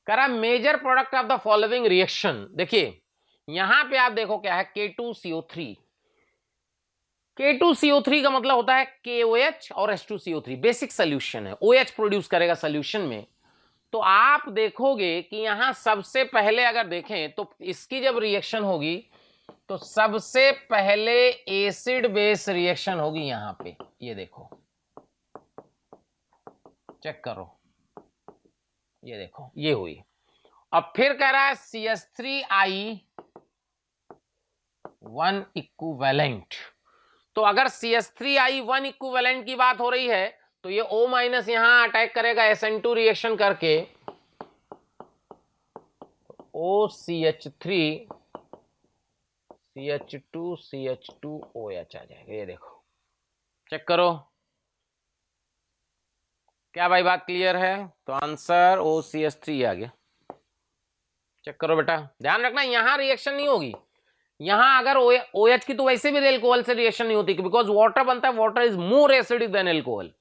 करा major product of the following reaction. देखिए यहां पे आप देखो क्या है, K2CO3। K2CO3 का मतलब होता है KOH और H2CO3, बेसिक सोल्यूशन है, OH प्रोड्यूस करेगा सोल्यूशन में। तो आप देखोगे कि यहां सबसे पहले अगर देखें तो इसकी जब रिएक्शन होगी तो सबसे पहले एसिड बेस रिएक्शन होगी यहां पे। ये देखो चेक करो, ये देखो ये हुई। अब फिर कह रहा है CH3I1 इक्विवेलेंट। तो अगर CH3I1 इक्विवेलेंट की बात हो रही है तो ये O- यहां अटैक करेगा SN2 रिएक्शन करके, OCH3 CH2 CH2OH आ जाएगा। ये देखो चेक करो, क्या भाई बात क्लियर है? तो आंसर OCH3 आ गया। चेक करो बेटा, ध्यान रखना यहां रिएक्शन नहीं होगी, यहां अगर OH की तो वैसे भी एल्कोहल से रिएक्शन नहीं होती बिकॉज वाटर बनता है, water is more acidic then alcohol.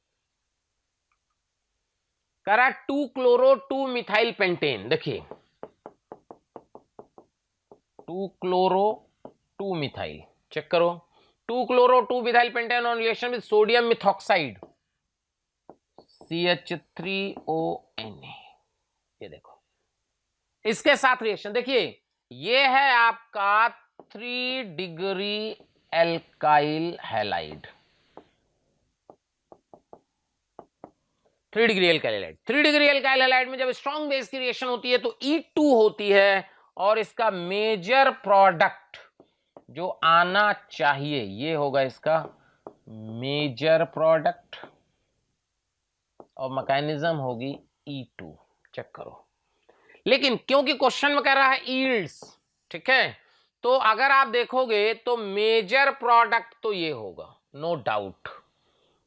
करा 2 क्लोरो 2 मिथाइल पेंटेन। देखिए 2 क्लोरो 2 मिथाइल, चेक करो 2 chloro 2 methyl pentane on reaction with sodium methoxide CH3ONA। ये देखो इसके साथ रिएक्शन देखिए, ये है आपका 3 degree alkyl halide, 3 degree alkyl halide. 3 degree alkyl halide में जब स्ट्रॉन्ग बेस की रिएक्शन होती है तो E2 होती है, और इसका मेजर प्रोडक्ट जो आना चाहिए ये होगा इसका मेजर प्रोडक्ट, और मैकेनिज्म होगी E2। चेक करो। लेकिन क्योंकि क्वेश्चन में कह रहा है यील्ड्स, ठीक है, तो अगर आप देखोगे तो मेजर प्रोडक्ट तो ये होगा, नो डाउट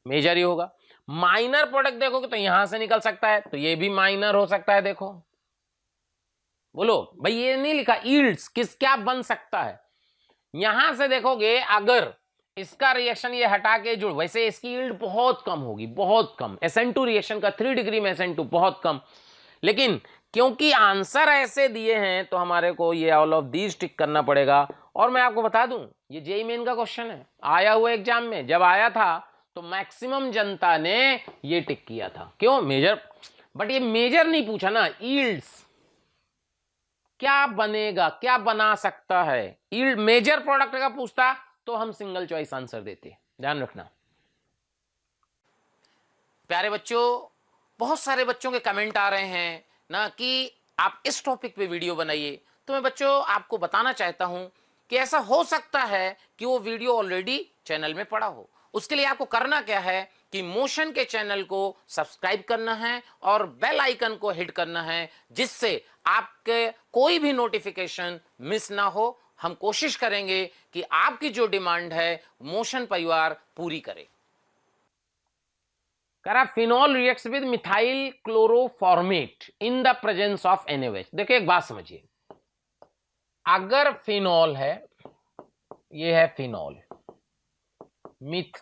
मेजर ही होगा। माइनर प्रोडक्ट देखोगे तो यहां से निकल सकता है, तो ये भी माइनर हो सकता है। देखो बोलो भाई, ये नहीं लिखा यील्ड्स, किस क्या बन सकता है। यहां से देखोगे अगर इसका रिएक्शन ये हटा के जुड़, वैसे इसकी यील्ड बहुत कम होगी, बहुत कम। SN2 रिएक्शन का 3 डिग्री में SN2 बहुत कम, लेकिन क्योंकि आंसर ऐसे दिए हैं तो हमारे को ये ऑल ऑफ दीज टिक करना पड़ेगा। और मैं आपको बता दूं, ये जेईई मेन का क्वेश्चन है, आया हुआ एग्जाम में। जब आया था तो मैक्सिमम जनता ने ये टिक किया था। क्यों मेजर, बट ये मेजर नहीं पूछा ना, यील्ड्स क्या बनेगा, क्या बना सकता है। यील्ड मेजर प्रोडक्ट का पूछता तो हम सिंगल चॉइस आंसर देते, ध्यान रखना। प्यारे बच्चों, बहुत सारे बच्चों के कमेंट आ रहे हैं ना कि आप इस टॉपिक पे वीडियो बनाइए। तो मैं बच्चों आपको बताना चाहता हूं कि ऐसा हो सकता है कि वो वीडियो ऑलरेडी चैनल में पड़ा हो। उसके लिए आपको करना क्या है कि मोशन के चैनल को सब्सक्राइब करना है और बेल आइकन को हिट करना है, जिससे आपके कोई भी नोटिफिकेशन मिस ना हो। हम कोशिश करेंगे कि आपकी जो डिमांड है मोशन परिवार पूरी करे। करा phenol reacts with methyl chloroformate in the presence of NaOH। देखिए एक बात समझिए, अगर फिनॉल है, ये है फिनॉल,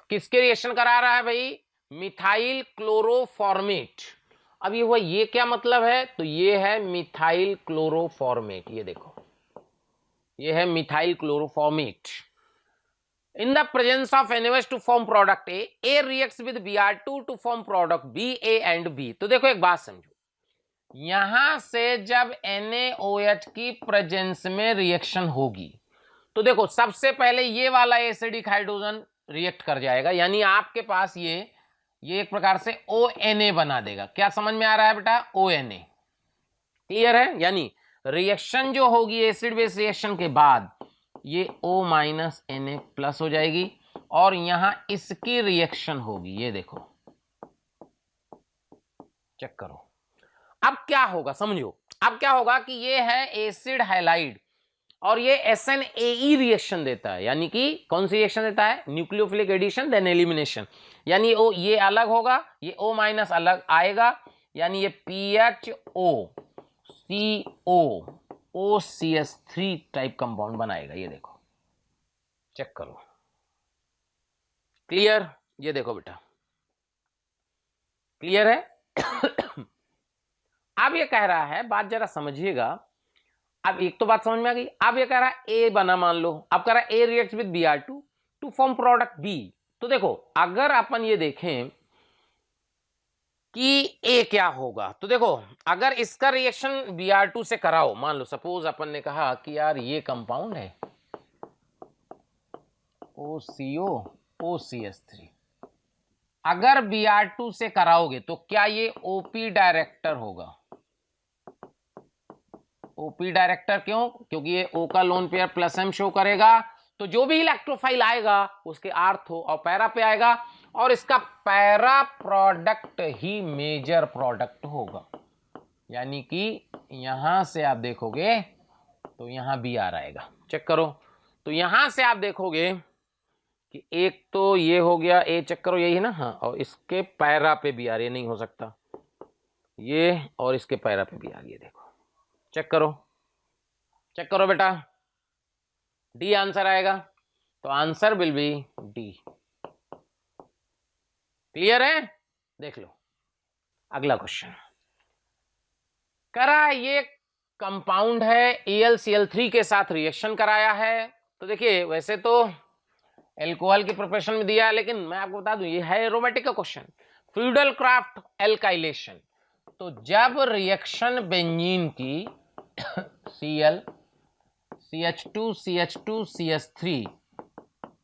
किसके रिएक्शन करा रहा है भाई, मिथाइल क्लोरोफॉर्मेट। अब ये हुआ, ये क्या मतलब है, तो ये है मिथाइल क्लोरोफॉर्मेट। ये देखो, ये है methyl क्लोरोफॉर्मेट in the presence of NaOH to form product A reacts with Br2 to form product B, A and B। तो देखो एक बात समझो, यहां से जब NaOH की प्रेजेंस में रिएक्शन होगी तो देखो सबसे पहले ये वाला एसिडिक हाइड्रोजन रिएक्ट कर जाएगा, यानी आपके पास ये एक प्रकार से ONA बना देगा। क्या समझ में आ रहा है बेटा, ONA क्लियर है। यानी रिएक्शन जो होगी एसिड बेस रिएक्शन के बाद ये O माइनस Na प्लस हो जाएगी, और यहां इसकी रिएक्शन होगी। ये देखो चेक करो, अब क्या होगा समझो। अब क्या होगा कि ये है एसिड हाइलाइड और ये SNAE रिएक्शन देता है, यानी कि कौन सी रिएक्शन देता है, न्यूक्लियोफिलिक एडिशन देन एलिमिनेशन। यानी ओ ये अलग होगा, ये O माइनस अलग आएगा, यानी ये PHO CO OCS3 type compound बनाएगा। ये देखो चेक करो, क्लियर। ये देखो बेटा क्लियर है। अब ये कह रहा है, बात जरा समझिएगा। अब एक तो बात समझ में आ गई। अब ये कह रहा है ए बना, मान लो। अब कह रहा है A reacts with Br2 to form product B. तो देखो अगर अपन ये देखें कि ए क्या होगा, तो देखो अगर इसका रिएक्शन Br2 से कराओ, मान लो सपोज अपन ने कहा कि यार ये कंपाउंड है OCO OCS3, अगर Br2 से कराओगे तो क्या ये OP डायरेक्टर होगा। OP डायरेक्टर क्यों, क्योंकि ये O का lone pair plus M show करेगा, तो जो भी इलेक्ट्रोफाइल आएगा उसके आर्थो और पैरा पे आएगा, और इसका पैरा प्रोडक्ट ही मेजर प्रोडक्ट होगा। यानी कि यहां से आप देखोगे तो यहां Br आएगा। चेक करो, तो यहां से आप देखोगे कि एक तो ये हो गया ए, चेक करो यही है ना, हाँ, और इसके पैरा पे Br, ये नहीं हो सकता, ये और इसके पैरा पे Br। ये देखो चेक करो, चेक करो बेटा, डी आंसर आएगा। तो answer will B D. Clear है। देख लो अगला क्वेश्चन, करा ये कंपाउंड है AlCl3 के साथ रिएक्शन कराया है। तो देखिए वैसे तो एल्कोहल की प्रिपरेशन में दिया है, लेकिन मैं आपको बता दूं ये है एरोमेटिक का क्वेश्चन, फ्यूडल क्राफ्ट एल्काइलेशन। तो जब रिएक्शन बेंजीन की Cl CH2 CH2 CH3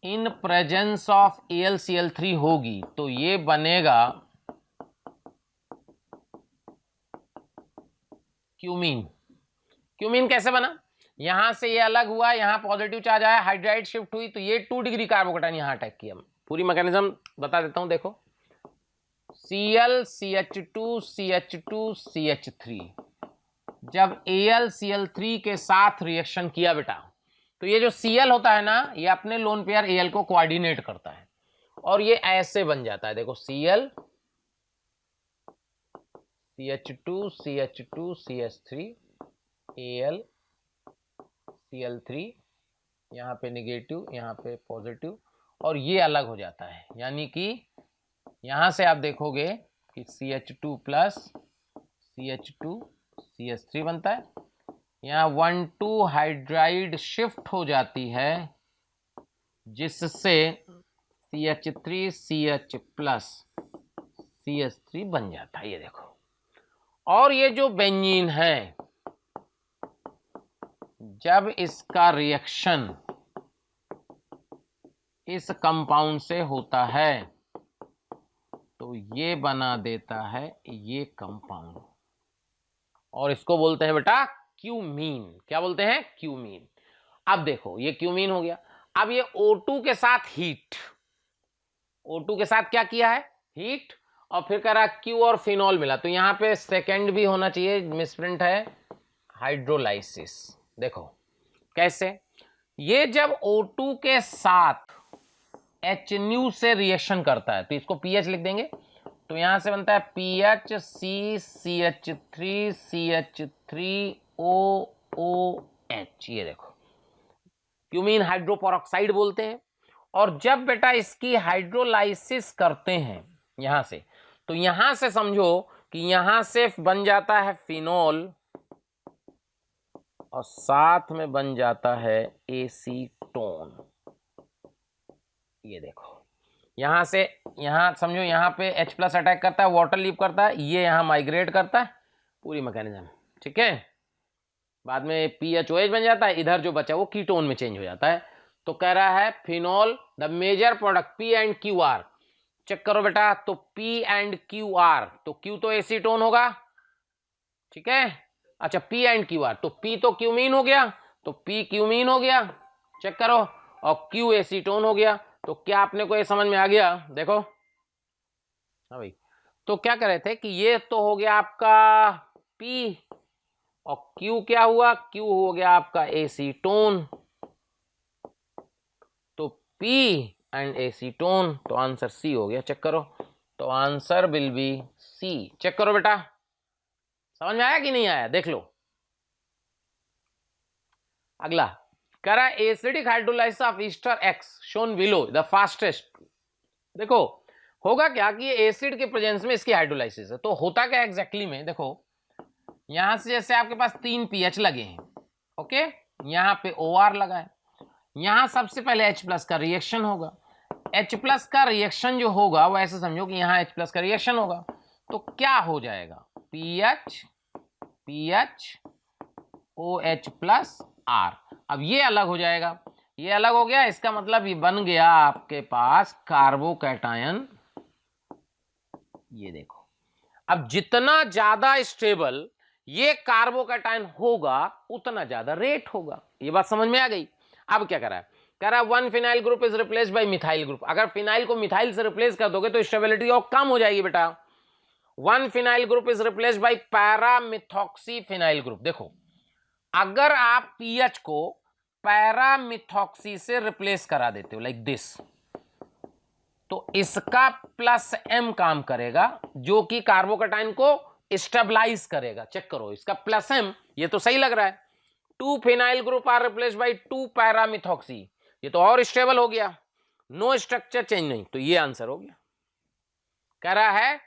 in presence of AlCl3 होगी तो ये बनेगा क्यूमीन। क्यूमीन कैसे बना? यहां से ये अलग हुआ, यहां पॉजिटिव चार्ज आया, हाइड्राइड शिफ्ट हुई तो ये 2 डिग्री कार्बोकेटाइन यहां अटैक किया। पूरी मैकेनिज्म बता देता हूं, देखो Cl CH2 CH2 CH3 जब AlCl3 के साथ रिएक्शन किया बेटा तो ये जो Cl होता है ना ये अपने लोन पेयर Al को कोऑर्डिनेट करता है और ये ऐसे बन जाता है, देखो Cl CH2 CH2 CH3 Al Cl3 यहाँ पे नेगेटिव यहाँ पे पॉजिटिव और ये अलग हो जाता है, यानी कि यहां से आप देखोगे कि CH2 प्लस CH2 CH3 बनता है, यहाँ 1,2 हाइड्राइड शिफ्ट हो जाती है जिससे CH3 CH प्लस CH3 बन जाता है, ये देखो। और ये जो बेंजीन है जब इसका रिएक्शन इस कंपाउंड से होता है तो ये बना देता है ये कंपाउंड और इसको बोलते हैं बेटा क्यूमीन। क्या बोलते हैं? क्यूमीन। अब देखो ये क्यूमीन हो गया। अब ये O2 के साथ हीट, O2 के साथ क्या किया है? हीट, और फिर कह रहा क्यू और फिनॉल मिला तो यहां पे सेकेंड भी होना चाहिए, मिसप्रिंट है, हाइड्रोलाइसिस। देखो कैसे, ये जब O2 के साथ HNu से रिएक्शन करता है तो इसको पीएच लिख देंगे तो यहां से बनता है PH CCH3 CH3OOH। ये देखो क्यूमीन हाइड्रोपेरोक्साइड बोलते हैं। और जब बेटा इसकी हाइड्रोलाइसिस करते हैं यहां से तो यहां से समझो कि यहां से बन जाता है फिनॉल और साथ में बन जाता है एसीटोन। ये देखो यहां से यहां समझो यहां पे H प्लस अटैक करता है, वाटर लीव करता है, ये यहां माइग्रेट करता है, पूरी मैकेनिज्म ठीक है। बाद में PHOH बन जाता है, इधर जो बचा वो कीटोन में चेंज हो जाता है। तो कह रहा है phenol the major product P and Q are. Check करो बेटा, तो P एंड क्यू आर, तो Q तो एसीटोन होगा ठीक है। अच्छा P एंड क्यू आर, तो P तो क्यूमीन हो गया, तो P क्यूमीन हो गया, चेक करो, और Q एसीटोन हो गया। तो क्या आपने को ये समझ में आ गया? देखो हाँ भाई, तो क्या कर रहे थे कि ये तो हो गया आपका P और Q क्या हुआ? Q हो गया आपका एसीटोन, तो P एंड एसीटोन, तो आंसर C हो गया। चेक करो, तो answer will be C। Check करो बेटा, समझ में आया कि नहीं आया? देख लो अगला कह रहा है acidic hydrolysis of Easter x shown below the fastest. देखो होगा क्या कि ये एसिड के प्रेजेंस में इसकी हाइड्रोलाइसिस है, तो होता क्या एग्जैक्टली में, देखो यहां से जैसे आपके पास 3 पीएच लगे हैं, ओके, यहां पे OR लगा है, यहां सबसे पहले H प्लस का रिएक्शन होगा। H प्लस का रिएक्शन जो होगा वो ऐसे समझो कि यहां H प्लस का रिएक्शन होगा, तो क्या हो जाएगा? PH PH OH plus R। अब ये अलग हो जाएगा, ये अलग हो गया, इसका मतलब ये बन गया आपके पास कार्बोकैटायन। ये देखो, अब जितना ज्यादा स्टेबल ये कार्बोकैटायन होगा उतना ज्यादा रेट होगा। ये बात समझ में आ गई? अब क्या करा है? कह रहा है 1 phenyl group is replaced bye methyl group. अगर फिनाइल को मिथाइल से रिप्लेस कर दोगे तो स्टेबिलिटी और कम हो जाएगी बेटा। 1 phenyl group is replaced by paramethoxy phenyl group. देखो अगर आप पीएच को पैरामिथॉक्सी से रिप्लेस करा देते हो लाइक दिस, तो इसका प्लस M काम करेगा जो कि कार्बोकैटायन को स्टेबलाइज करेगा। चेक करो इसका प्लस M, ये तो सही लग रहा है। 2 phenyl group are replaced by 2 paramethoxy, ये तो और स्टेबल हो गया, नो स्ट्रक्चर चेंज नहीं, तो ये आंसर हो गया। कह रहा है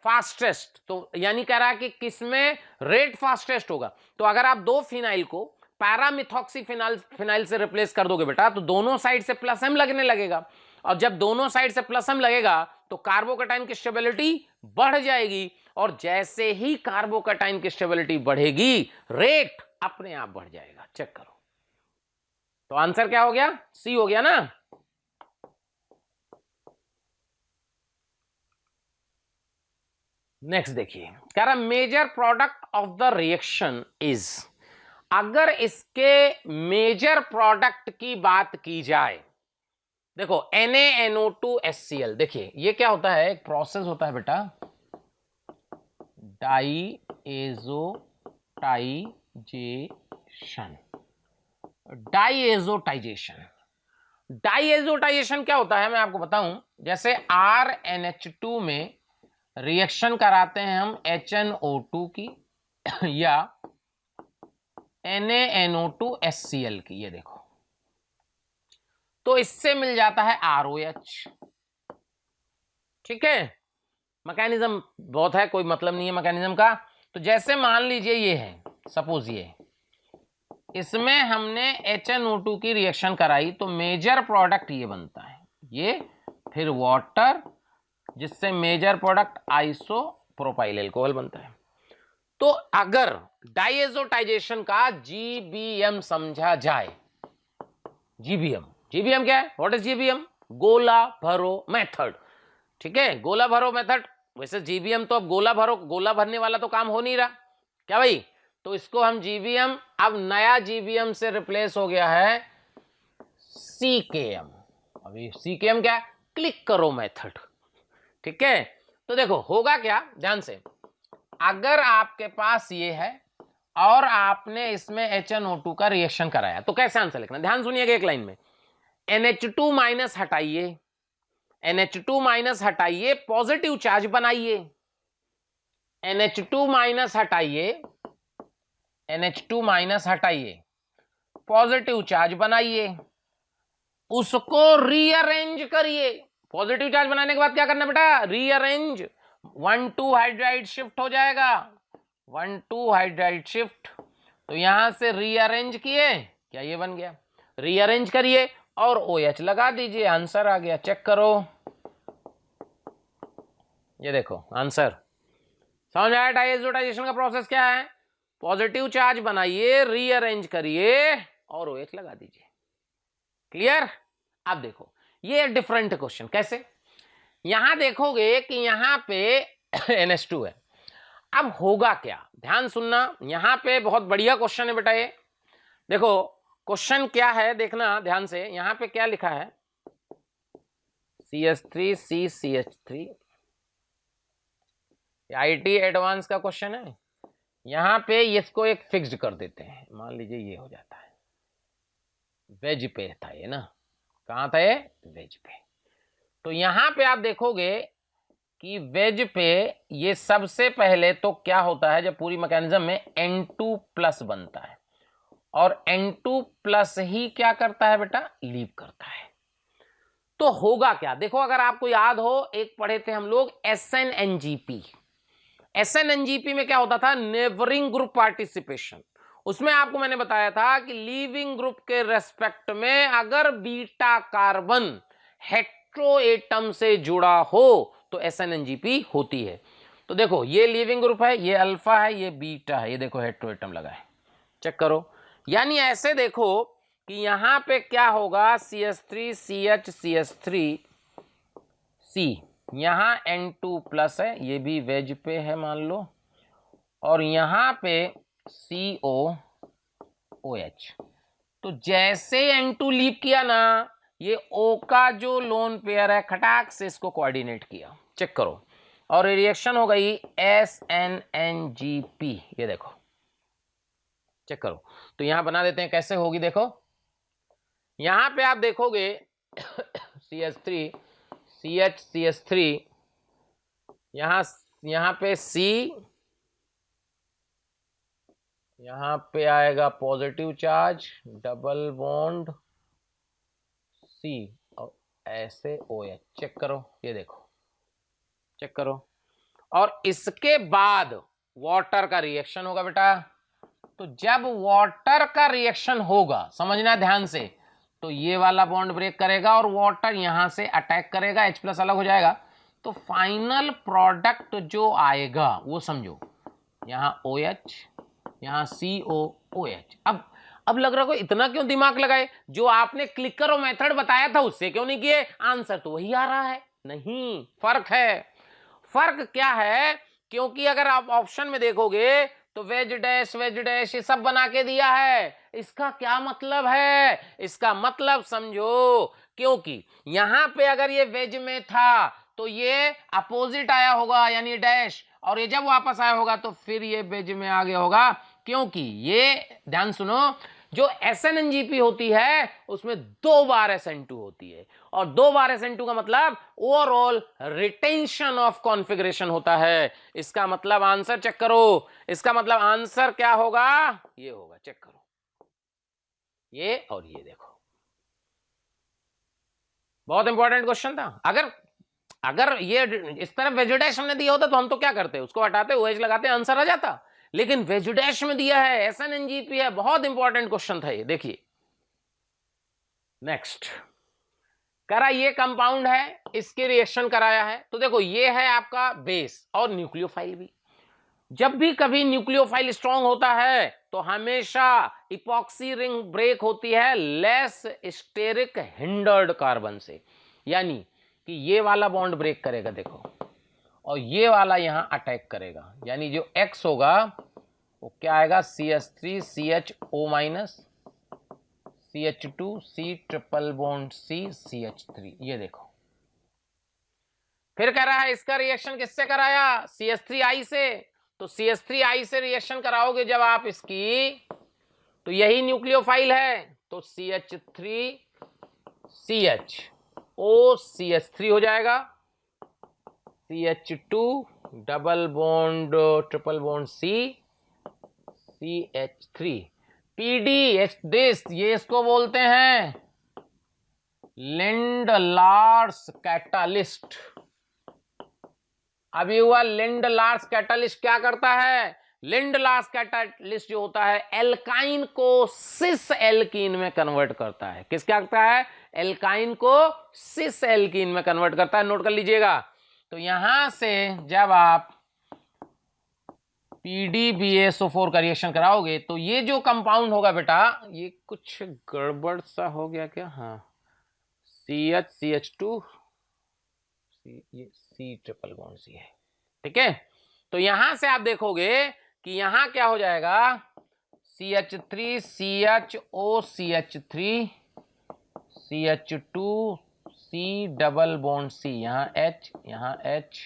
फास्टेस्ट, तो यानी कह रहा है कि किसमें रेट फास्टेस्ट होगा। तो अगर आप 2 फिनाइल को पैरामिथॉक्सी फिनाइल से रिप्लेस कर दोगे बेटा तो दोनों साइड से प्लस M लगने लगेगा, और जब दोनों साइड से प्लस M लगेगा तो कार्बोकैटायन की स्टेबिलिटी बढ़ जाएगी, और जैसे ही कार्बोकैटायन की स्टेबिलिटी बढ़ेगी रेट अपने आप बढ़ जाएगा। चेक करो, तो आंसर क्या हो गया, सी हो गया ना। नेक्स्ट देखिए, कह रहा major product of the reaction is, अगर इसके मेजर प्रोडक्ट की बात की जाए, देखो NaNO2HCl, देखिए ये क्या होता है, एक प्रोसेस होता है बेटा, डाईएज़ोटाइजेशन। डाईएज़ोटाइजेशन क्या होता है मैं आपको बताऊं, जैसे RNH2 में रिएक्शन कराते हैं हम HNO2 की या NaNO2HCl की, ये देखो, तो इससे मिल जाता है ROH। ठीक है, मैकेनिज्म बहुत है, कोई मतलब नहीं है मैकेनिज्म का। तो जैसे मान लीजिए ये है, सपोज ये, इसमें हमने HNO2 की रिएक्शन कराई, तो मेजर प्रोडक्ट ये बनता है, ये फिर वाटर, जिससे मेजर प्रोडक्ट आइसोप्रोपाइल अल्कोहल बनता है। तो अगर डाईएज़ोटाइजेशन का GBM समझा जाए, जीबीएम क्या है, व्हाट इज जीबीएम, गोला भरो मेथड। ठीक है, गोला भरो मेथड, वैसे जीबीएम तो अब गोला भरने वाला तो काम हो नहीं रहा क्या भाई, तो इसको हम जीबीएम, अब नया जीबीएम से रिप्लेस हो गया है सीकेएम। अभी सीकेएम क्या है, क्लिक करो मेथड। ठीक है, तो देखो होगा क्या, ध्यान से, अगर आपके पास ये है और आपने इसमें HNO2 का रिएक्शन कराया, तो कैसे आंसर लिखना, ध्यान सुनिएगा एक लाइन में, NH2 माइनस हटाइए, NH2 माइनस हटाइए, पॉजिटिव चार्ज बनाइए, NH2 माइनस हटाइए, NH2 माइनस हटाइए, पॉजिटिव चार्ज बनाइए, उसको रीअरेंज करिए। पॉजिटिव चार्ज बनाने के बाद क्या करना बेटा, रीअरेंज, 1,2 हाइड्राइड शिफ्ट हो जाएगा, 1,2 हाइड्राइड शिफ्ट, तो यहां से रीअरेंज किए, क्या ये बन गया, रीअरेंज करिए और OH लगा दीजिए, आंसर आ गया, चेक करो, ये देखो आंसर। समझ आया डाईएज़ोटाइजेशन का प्रोसेस क्या है, पॉजिटिव चार्ज बनाइए, रीअरेंज करिए और OH लगा दीजिए। क्लियर। अब देखो ये डिफरेंट क्वेश्चन, कैसे, यहां देखोगे कि यहां पे NH2 है, अब होगा क्या, ध्यान सुनना, यहां पे बहुत बढ़िया क्वेश्चन है बेटा ये। देखो क्वेश्चन क्या है, देखना ध्यान से, यहां पे क्या लिखा है, CH3CCH3, IT एडवांस का क्वेश्चन है। यहां पे इसको एक फिक्स्ड कर देते हैं, मान लीजिए ये हो जाता है, वेज पे था ये ना, कहां था ये, वेज पे। तो यहां पे आप देखोगे कि वेज पे ये सबसे पहले तो क्या होता है, जब पूरी मैकेनिज्म में N2 प्लस बनता है, और N2 प्लस ही क्या करता है बेटा, लीव करता है। तो होगा क्या, देखो अगर आपको याद हो, एक पढ़े थे हम लोग SNNGP। SNNGP में क्या होता था, नेबरिंग ग्रुप पार्टिसिपेशन। उसमें आपको मैंने बताया था कि लीविंग ग्रुप के रेस्पेक्ट में अगर बीटा कार्बन हेट्रो एटम से जुड़ा हो तो SNNGP होती है। तो देखो ये लीविंग ग्रुप है, ये अल्फा है, ये बीटा है, ये देखो हेट्रो एटम लगा है, चेक करो। यानी ऐसे देखो कि यहां पे क्या होगा, CH3 CH CH3 C, यहां N2 प्लस है, ये भी वेज पे है मान लो, और यहां पे COOH। तो जैसे N2 लीव किया ना, ये O का जो लोन पेयर है खटाक से इसको कोऑर्डिनेट किया, चेक करो, और रिएक्शन हो गई SNNGP, ये देखो चेक करो। तो यहां बना देते हैं, कैसे होगी देखो, यहां पे आप देखोगे CH3 CH CH3, यहां पे C, यहां पे आएगा positive charge, double bond C, और ऐसे OH, चेक करो, ये देखो चेक करो, और इसके बाद वाटर का रिएक्शन होगा बेटा। तो जब वाटर का रिएक्शन होगा, समझना ध्यान से, तो ये वाला बॉन्ड ब्रेक करेगा और वाटर यहां से अटैक करेगा, H+ अलग हो जाएगा, तो फाइनल प्रोडक्ट जो आएगा वो समझो, यहां OH, यहां COOH। अब अब लग रहा है इतना क्यों दिमाग लगाए, जो आपने क्लिकर और मेथड बताया था उससे क्यों नहीं किए, आंसर तो वही आ रहा है। नहीं, फर्क है। फर्क क्या है, क्योंकि अगर आप ऑप्शन में देखोगे तो वेज डैश ये सब बना के दिया है। इसका क्या मतलब है, इसका मतलब समझो, क्योंकि यहां पे अगर ये वेज में था तो ये अपोजिट आया होगा यानी डैश, और ये जब वापस आया होगा तो फिर ये वेज में आ गया होगा, क्योंकि ये ध्यान सुनो, जो SNNGP होती है उसमें 2 बार SN2 होती है, और 2 बार SN2 का मतलब ओवरऑल रिटेंशन ऑफ कॉन्फ़िगरेशन होता है। इसका मतलब आंसर चेक करो, इसका मतलब आंसर क्या होगा, ये होगा, चेक करो, ये और ये देखो। बहुत इंपॉर्टेंट क्वेश्चन था। अगर ये इस तरफ वेजुडेश हमने दिया होता तो हम तो क्या करते, उसको हटाते, ओएच लगाते, आंसर आ जाता। लेकिन वेजुडेश में दिया है, SNNGP है, बहुत इंपॉर्टेंट क्वेश्चन था ये। देखिए नेक्स्ट, करा ये कंपाउंड है, इसके रिएक्शन कराया है, तो देखो ये है आपका बेस और न्यूक्लियोफाइल भी। जब भी कभी न्यूक्लियोफाइल स्ट्रांग होता है तो हमेशा इपॉक्सी रिंग ब्रेक होती है लेस स्टेरिक हिंडर्ड कार्बन से, यानी कि ये वाला बॉन्ड ब्रेक करेगा देखो, और ये वाला यहां अटैक करेगा, यानी जो X होगा वो क्या आएगा, CH3 CHO minus CH2 C triple bond C CH3। ये देखो, फिर कह रहा है इसका रिएक्शन किससे कराया, CH3I से। तो CH3I से रिएक्शन कराओगे जब आप इसकी, तो यही न्यूक्लियोफाइल है, तो CH3CHO CH3 हो जाएगा, CH2 double bond triple bond C CH3 PD this, ये इसको बोलते हैं लिंड-लार्स कैटालिस्ट। अभी हुआ लिंड-लार्स कैटालिस्ट क्या करता है, लिंड-लार्स कैटालिस्ट जो होता है एल्काइन को सिस एल्कीन में कन्वर्ट करता है। किस क्या करता है, एल्काइन को सिस एल्कीन में कन्वर्ट करता है, नोट कर लीजिएगा। तो यहां से जब आप PDBSO4 का रिएक्शन कराओगे तो ये जो कंपाउंड होगा बेटा, ये कुछ गड़बड़ सा हो गया क्या, हाँ CH2 ये C ट्रिपल बॉन्ड C है, ठीक है। तो यहां से आप देखोगे कि यहां क्या हो जाएगा, CH3 CHO CH3 CH2 C double bond C, यहां H यहां H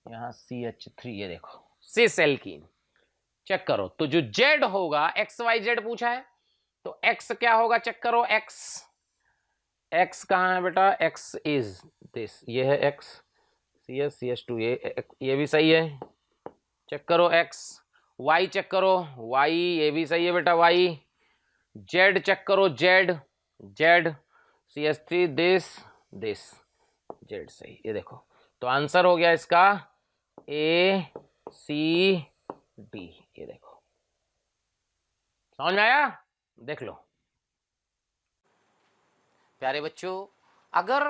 यहां CH3, ये देखो सिस एल्कीन। चेक करो, तो जो Z होगा XYZ पूछा है, तो X क्या होगा, चेक करो, X कहां है बेटा, X इज दिस, ये है X CH2, ये भी सही है, चेक करो X। Y चेक करो, Y ये भी सही है बेटा, Y। Z चेक करो, Z CH3 दिस Z सही, ये देखो। तो आंसर हो गया इसका A C D, ये देखो, समझ में आया, देख लो। प्यारे बच्चों, अगर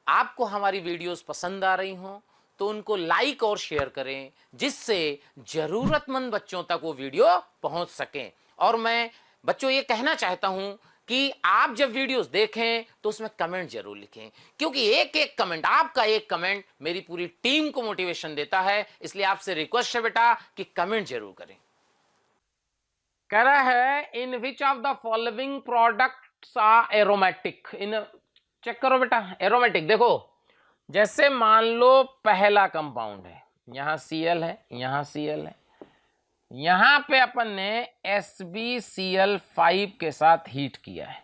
आपको हमारी वीडियोस पसंद आ रही हों तो उनको लाइक और शेयर करें, जिससे जरूरतमंद बच्चों तक वो वीडियो पहुंच सकें। और मैं बच्चों ये कहना चाहता हूं कि आप जब वीडियोस देखें तो उसमें कमेंट जरूर लिखें, क्योंकि एक एक कमेंट, आपका एक कमेंट मेरी पूरी टीम को मोटिवेशन देता है। इसलिए आपसे रिक्वेस्ट है बेटा कि कमेंट जरूर करें। कह रहा है in which of the following products are aromatic, इन चेक करो बेटा, एरोमेटिक देखो, जैसे मान लो पहला कंपाउंड है, यहां Cl है, यहां Cl है, यहां पे अपन ने SbCl5 के साथ हीट किया है,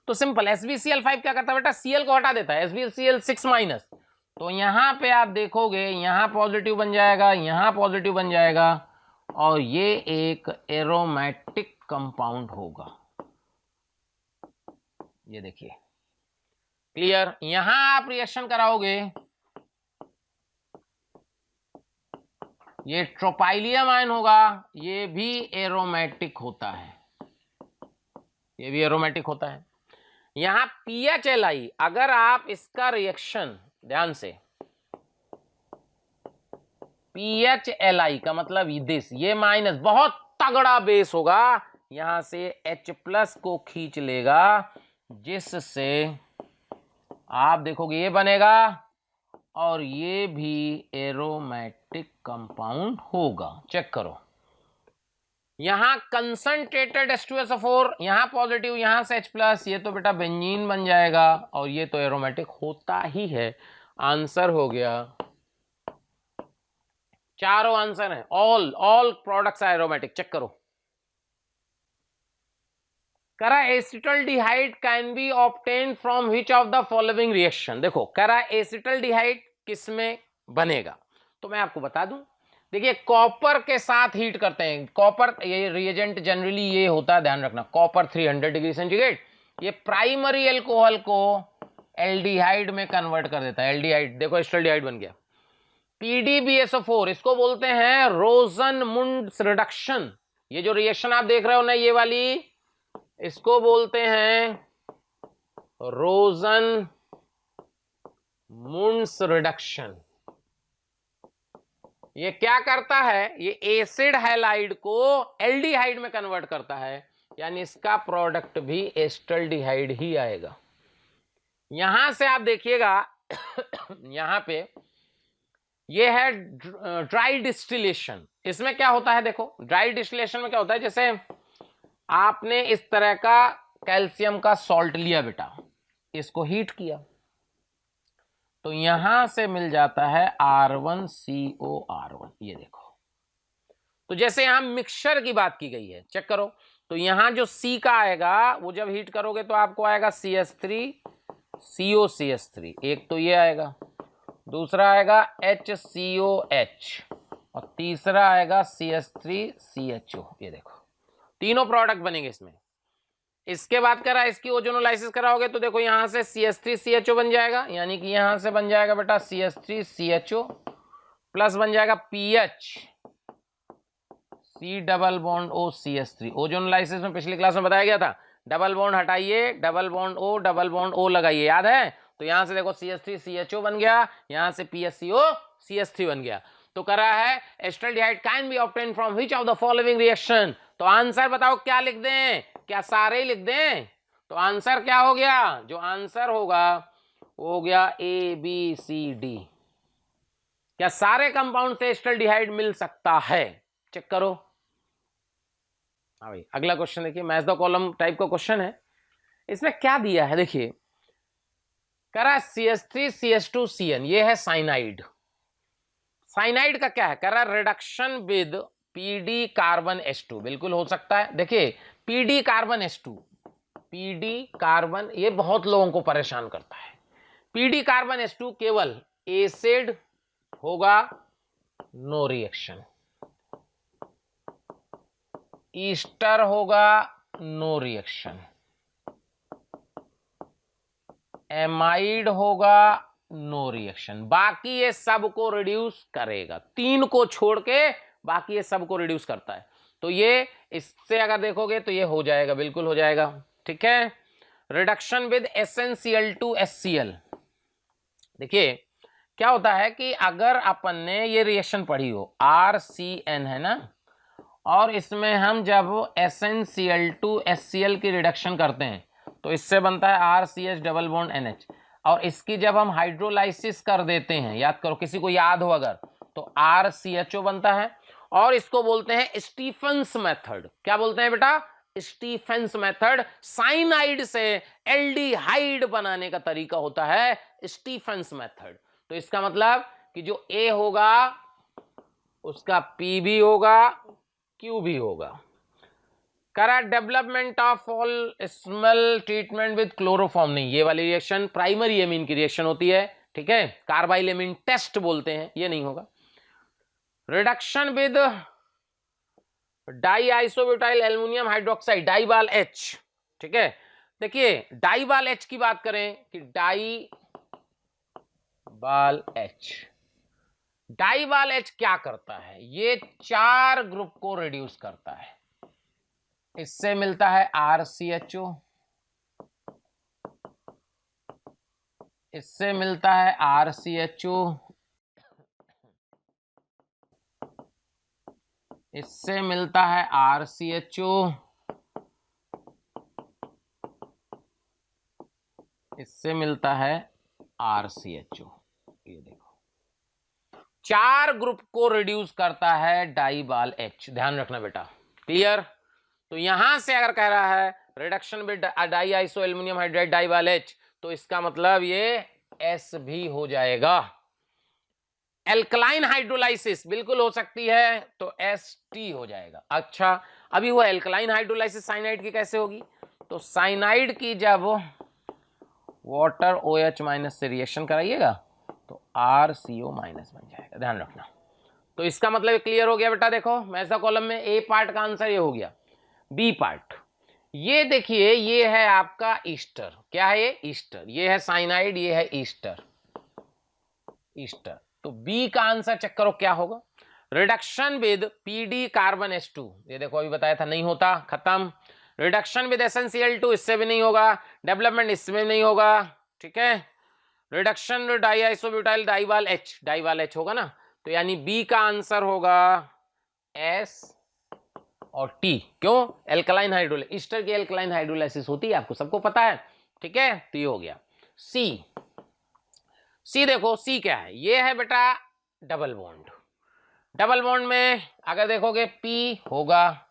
तो सिंपल SbCl5 क्या करता है बेटा, Cl को हटा देता है, SbCl6 माइनस, तो यहां पे आप देखोगे यहां पॉजिटिव बन जाएगा, यहां पॉजिटिव बन जाएगा, और ये एक एरोमेटिक कंपाउंड होगा। ये देखिए क्लियर, यहां आप रिएक्शन कराओगे, ये ट्रोपाइलियम आयन होगा, ये भी एरोमेटिक होता है, ये भी एरोमेटिक होता है। यहां PHLI, अगर आप इसका रिएक्शन ध्यान से, PHLI का मतलब दिस, ये माइनस, बहुत तगड़ा बेस होगा, यहां से H+ को खींच लेगा, जिससे आप देखोगे ये बनेगा और ये भी एरोमेटिक कंपाउंड होगा। चेक करो, यहां कंसंट्रेटेड H2SO4, यहां पॉजिटिव, यहां से H+, ये तो बेटा बेंजीन बन जाएगा और ये तो एरोमेटिक होता ही है। आंसर हो गया, चारों आंसर है, all products are aromatic. Check करो, करा acetaldehyde can be obtain from which of the following reaction. देखो करा एसिटल्डिहाइड किसमें बनेगा, तो मैं आपको बता दूं, देखिए कॉपर के साथ हीट करते हैं, कॉपर ये रिएजेंट जनरली ये होता है, ध्यान रखना, कॉपर 300 डिग्री सेंटीग्रेड, ये प्राइमरी अल्कोहल को एल्डिहाइड में कन्वर्ट कर देता है, एल्डिहाइड, देखो एसिटल्डिहाइड बन गया। PDBSO4 इसको बोलते हैं रोजनमुंड रिडक्शन, ये जो रिएक्शन आप देख रहे हो ना ये वाली, इसको बोलते हैं रोजनमुंड रिडक्शन। ये क्या करता है, ये एसिड हैलाइड को एल्डिहाइड में कन्वर्ट करता है, यानी इसका प्रोडक्ट भी एसिटल्डिहाइड ही आएगा। यहां से आप देखिएगा यहां पे ये है ड्राई डिस्टिलेशन, इसमें क्या होता है, देखो ड्राई डिस्टिलेशन में क्या होता है, जैसे आपने इस तरह का कैल्शियम का सॉल्ट लिया बेटा, इसको हीट किया तो यहां से मिल जाता है R1COR1, ये देखो, तो जैसे यहां मिक्सचर की बात की गई है, चेक करो, तो यहां जो C का आएगा वो जब हीट करोगे तो आपको आएगा CH3COCH3, एक तो ये आएगा, दूसरा आएगा HCOH और तीसरा आएगा CH3CHO, ये देखो तीनों प्रोडक्ट बनेंगे इसमें। इसके बाद करा इसकी ओजोनोलाइसिस कराओगे तो देखो यहां से CH3CHO बन जाएगा, यानी कि यहां से बन जाएगा बेटा CH3CHO प्लस बन जाएगा PH C double bond O CH3। Ozonolysis में पिछली क्लास में बताया गया था, डबल बॉन्ड हटाइए, डबल बॉन्ड O लगाइए, याद है, तो यहां से देखो CH3CHO बन गया, यहां से PHCO CH3 बन गया। तो कर रहा है acetaldehyde can be obtain from which of the following reaction, तो आंसर बताओ क्या लिख दें, क्या सारे ही लिख दें, तो आंसर क्या हो गया, जो आंसर होगा वो हो गया ABCD। क्या सारे कंपाउंड से एसिटल्डिहाइड मिल सकता है, चेक करो। हाँ भाई, अगला क्वेश्चन देखिए, मैच द कॉलम टाइप का क्वेश्चन है, इसमें क्या दिया है देखिए, करा CH3CH2CN, ये है साइनाइड, साइनाइड का क्या है, करा reduction with PD carbon H2, बिल्कुल हो सकता है, देखिए PD carbon H2, PD carbon, ये बहुत लोगों को परेशान करता है, PD कार्बन H2 केवल एसिड होगा, नो रिएक्शन, ईस्टर होगा, नो रिएक्शन, एमाइड होगा, नो रिएक्शन, बाकी ये सब को रिड्यूस करेगा, तीन को छोड़ के बाकी ये सब को रिड्यूस करता है, तो ये इससे अगर देखोगे तो ये हो जाएगा, बिल्कुल हो जाएगा, ठीक है। रिडक्शन विद SnCl2HCl, देखिए क्या होता है कि अगर अपन ने ये रिएक्शन पढ़ी हो, RCN है ना, और इसमें हम जब SnCl2HCl की रिडक्शन करते हैं तो इससे बनता है RCH डबल बॉन्ड NH, और इसकी जब हम हाइड्रोलाइसिस कर देते हैं, याद करो किसी को याद हो अगर, तो RCHO बनता है, और इसको बोलते हैं स्टीफेंस मेथड। क्या बोलते हैं बेटा, स्टीफेंस मेथड। साइनाइड से एल्डिहाइड बनाने का तरीका होता है स्टीफेंस मेथड। तो इसका मतलब कि जो A होगा उसका P भी होगा, Q भी होगा। करा development of all smell treatment with chloroform, नहीं, ये वाली रिएक्शन प्राइमरी एमीन की रिएक्शन होती है, ठीक है, कार्बाइल एमीन टेस्ट बोलते हैं, ये नहीं होगा। Reduction with die isobutyl aluminium hydroxide, डाइबाल H, ठीक है। देखिए डाइबाल H की बात करें कि डाइबाल H क्या करता है, ये 4 ग्रुप को रिड्यूस करता है, इससे मिलता है RCHO, इससे मिलता है RCHO, इससे मिलता है RCHO, इससे मिलता है RCHO। ये देखो 4 ग्रुप को रिड्यूस करता है डाइबाल H, ध्यान रखना बेटा, क्लियर। तो यहां से अगर कह रहा है reduction with di iso aluminium hydride DIBAL H, तो इसका मतलब ये S भी हो जाएगा। एल्कलाइन हाइड्रोलाइसिस बिल्कुल हो सकती है, तो ST हो जाएगा। अच्छा, अभी वो एल्कलाइन हाइड्रोलाइसिस साइनाइड की कैसे होगी? तो साइनाइड की जब वाटर OH माइनस से रिएक्शन कराइएगा तो RCO माइनस बन जाएगा, ध्यान रखना। तो इसका मतलब क्लियर हो गया बेटा। देखो मैसा कॉलम में ए पार्ट का आंसर ये हो गया। बी पार्ट ये देखिए, ये है आपका ईस्टर। क्या है ये? ईस्टर। ये है साइनाइड, ये है ईस्टर। ईस्टर। तो बी का आंसर चेक करो क्या होगा। Reduction with PD carbon H2, ये देखो अभी बताया था नहीं होता, खत्म। रिडक्शन विद SnCl2, इससे भी नहीं होगा। डेवलपमेंट इसमें नहीं होगा, ठीक है। Reduction with diisobutyl DIBAL H, DIBAL H होगा ना, तो यानी बी का आंसर होगा S और T। क्यों? एल्कलाइन हाइड्रोलाइसिस, ईस्टर की एल्कलाइन हाइड्रोलाइसिस होती है, आपको सबको पता है, ठीक है। तो ये हो गया। सी देखो, सी क्या है? ये है बेटा डबल बॉन्ड। डबल बॉन्ड में अगर देखोगे P होगा,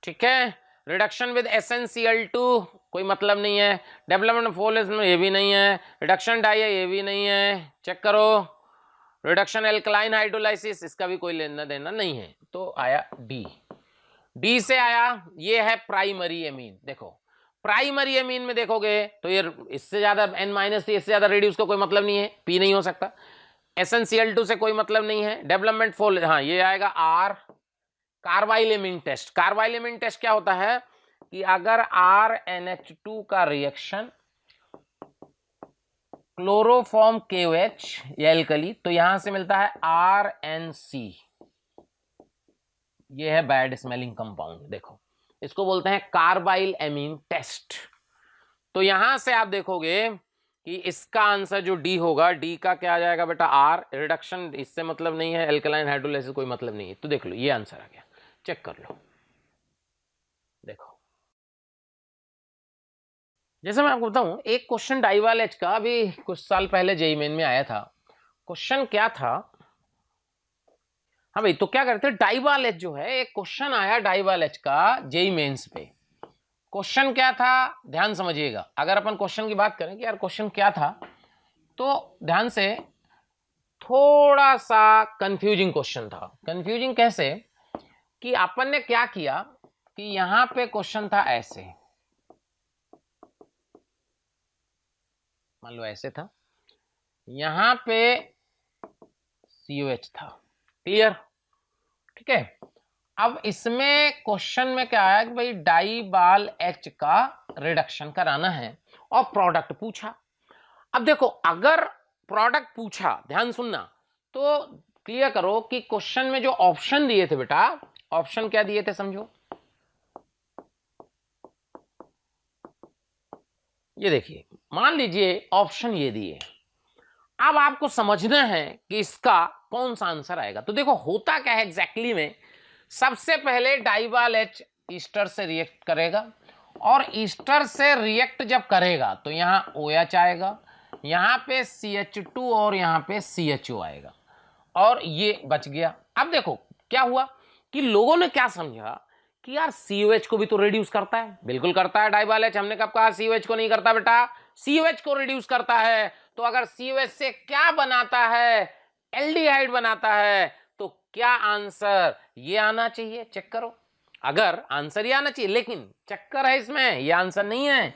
ठीक है। रिडक्शन विद SnCl2 कोई मतलब नहीं है। डेवलपमेंट फोलेस में ये भी नहीं है। रिडक्शन डाई है, ये भी नहीं है, चेक करो। रिडक्शन एल्कलाइन हाइड्रोलाइसिस, इसका भी कोई लेना देना नहीं है। तो आया डी से आया, ये है प्राइमरी एमीन। देखो प्राइमरी एमीन में देखोगे तो ये इससे ज्यादा N- इससे ज्यादा रेडियस का कोई मतलब नहीं है, P नहीं हो सकता। SnCl2 से कोई मतलब नहीं है। डेवलपमेंट फोल, हाँ ये आएगा R। Carbylamine test, carbylamine test क्या होता है कि अगर RNH2 का रिएक्शन क्लोरोफॉर्म KOH या एल्कली, तो यहां से मिलता है RNC, ये है बैड स्मेलिंग कंपाउंड। देखो इसको बोलते हैं कार्बाइल एमीन टेस्ट। तो यहां से आप देखोगे कि इसका आंसर जो डी होगा, डी का क्या आ जाएगा बेटा? R। रिडक्शन इससे मतलब नहीं है, एल्कलाइन हाइड्रोलाइसिस कोई मतलब नहीं है। तो देख लो ये आंसर आ गया, चेक कर लो। देखो जैसे मैं आपको बताऊं, एक क्वेश्चन डाइबाल H का अभी कुछ साल पहले जेईई मेन में आया था। क्वेश्चन क्या था? हाँ भाई, तो क्या करते हैं, डाइबाल H जो है, एक क्वेश्चन आया डाइबाल H का जेईई मेंस पे। क्वेश्चन क्या था ध्यान समझिएगा। अगर अपन क्वेश्चन की बात करें कि यार क्वेश्चन क्या था, तो ध्यान से, थोड़ा सा कंफ्यूजिंग क्वेश्चन था। कंफ्यूजिंग कैसे कि अपन ने क्या किया कि यहां पे क्वेश्चन था ऐसे, मान लो ऐसे था, यहां पे COH था, क्लियर, ठीक है। अब इसमें क्वेश्चन में क्या आया कि भाई डाइबाल H का रिडक्शन कराना है और प्रोडक्ट पूछा। अब देखो अगर प्रोडक्ट पूछा, ध्यान सुनना, तो क्लियर करो कि क्वेश्चन में जो ऑप्शन दिए थे बेटा, ऑप्शन क्या दिए थे समझो। ये देखिए, मान लीजिए ऑप्शन ये दिए। अब आपको समझना है कि इसका कौन सा आंसर आएगा। तो देखो होता क्या है एग्जैक्टली में, सबसे पहले डाइबाल H ईस्टर से रिएक्ट करेगा, और ईस्टर से रिएक्ट जब करेगा तो यहां OH आएगा, यहां पे CH2 और यहां पे CHO आएगा, और ये बच गया। अब देखो क्या हुआ कि लोगों ने क्या समझा कि यार COH को भी तो रिड्यूस करता है। बिल्कुल करता है डाइबाल H, हमने कब कहा COH को नहीं करता बेटा? COH को रिड्यूस करता है। तो अगर COH से क्या बनाता है? एल्डिहाइड बनाता है। तो क्या आंसर ये आना चाहिए? चेक करो, अगर आंसर ये आना चाहिए, लेकिन चक्कर है इसमें, ये आंसर नहीं है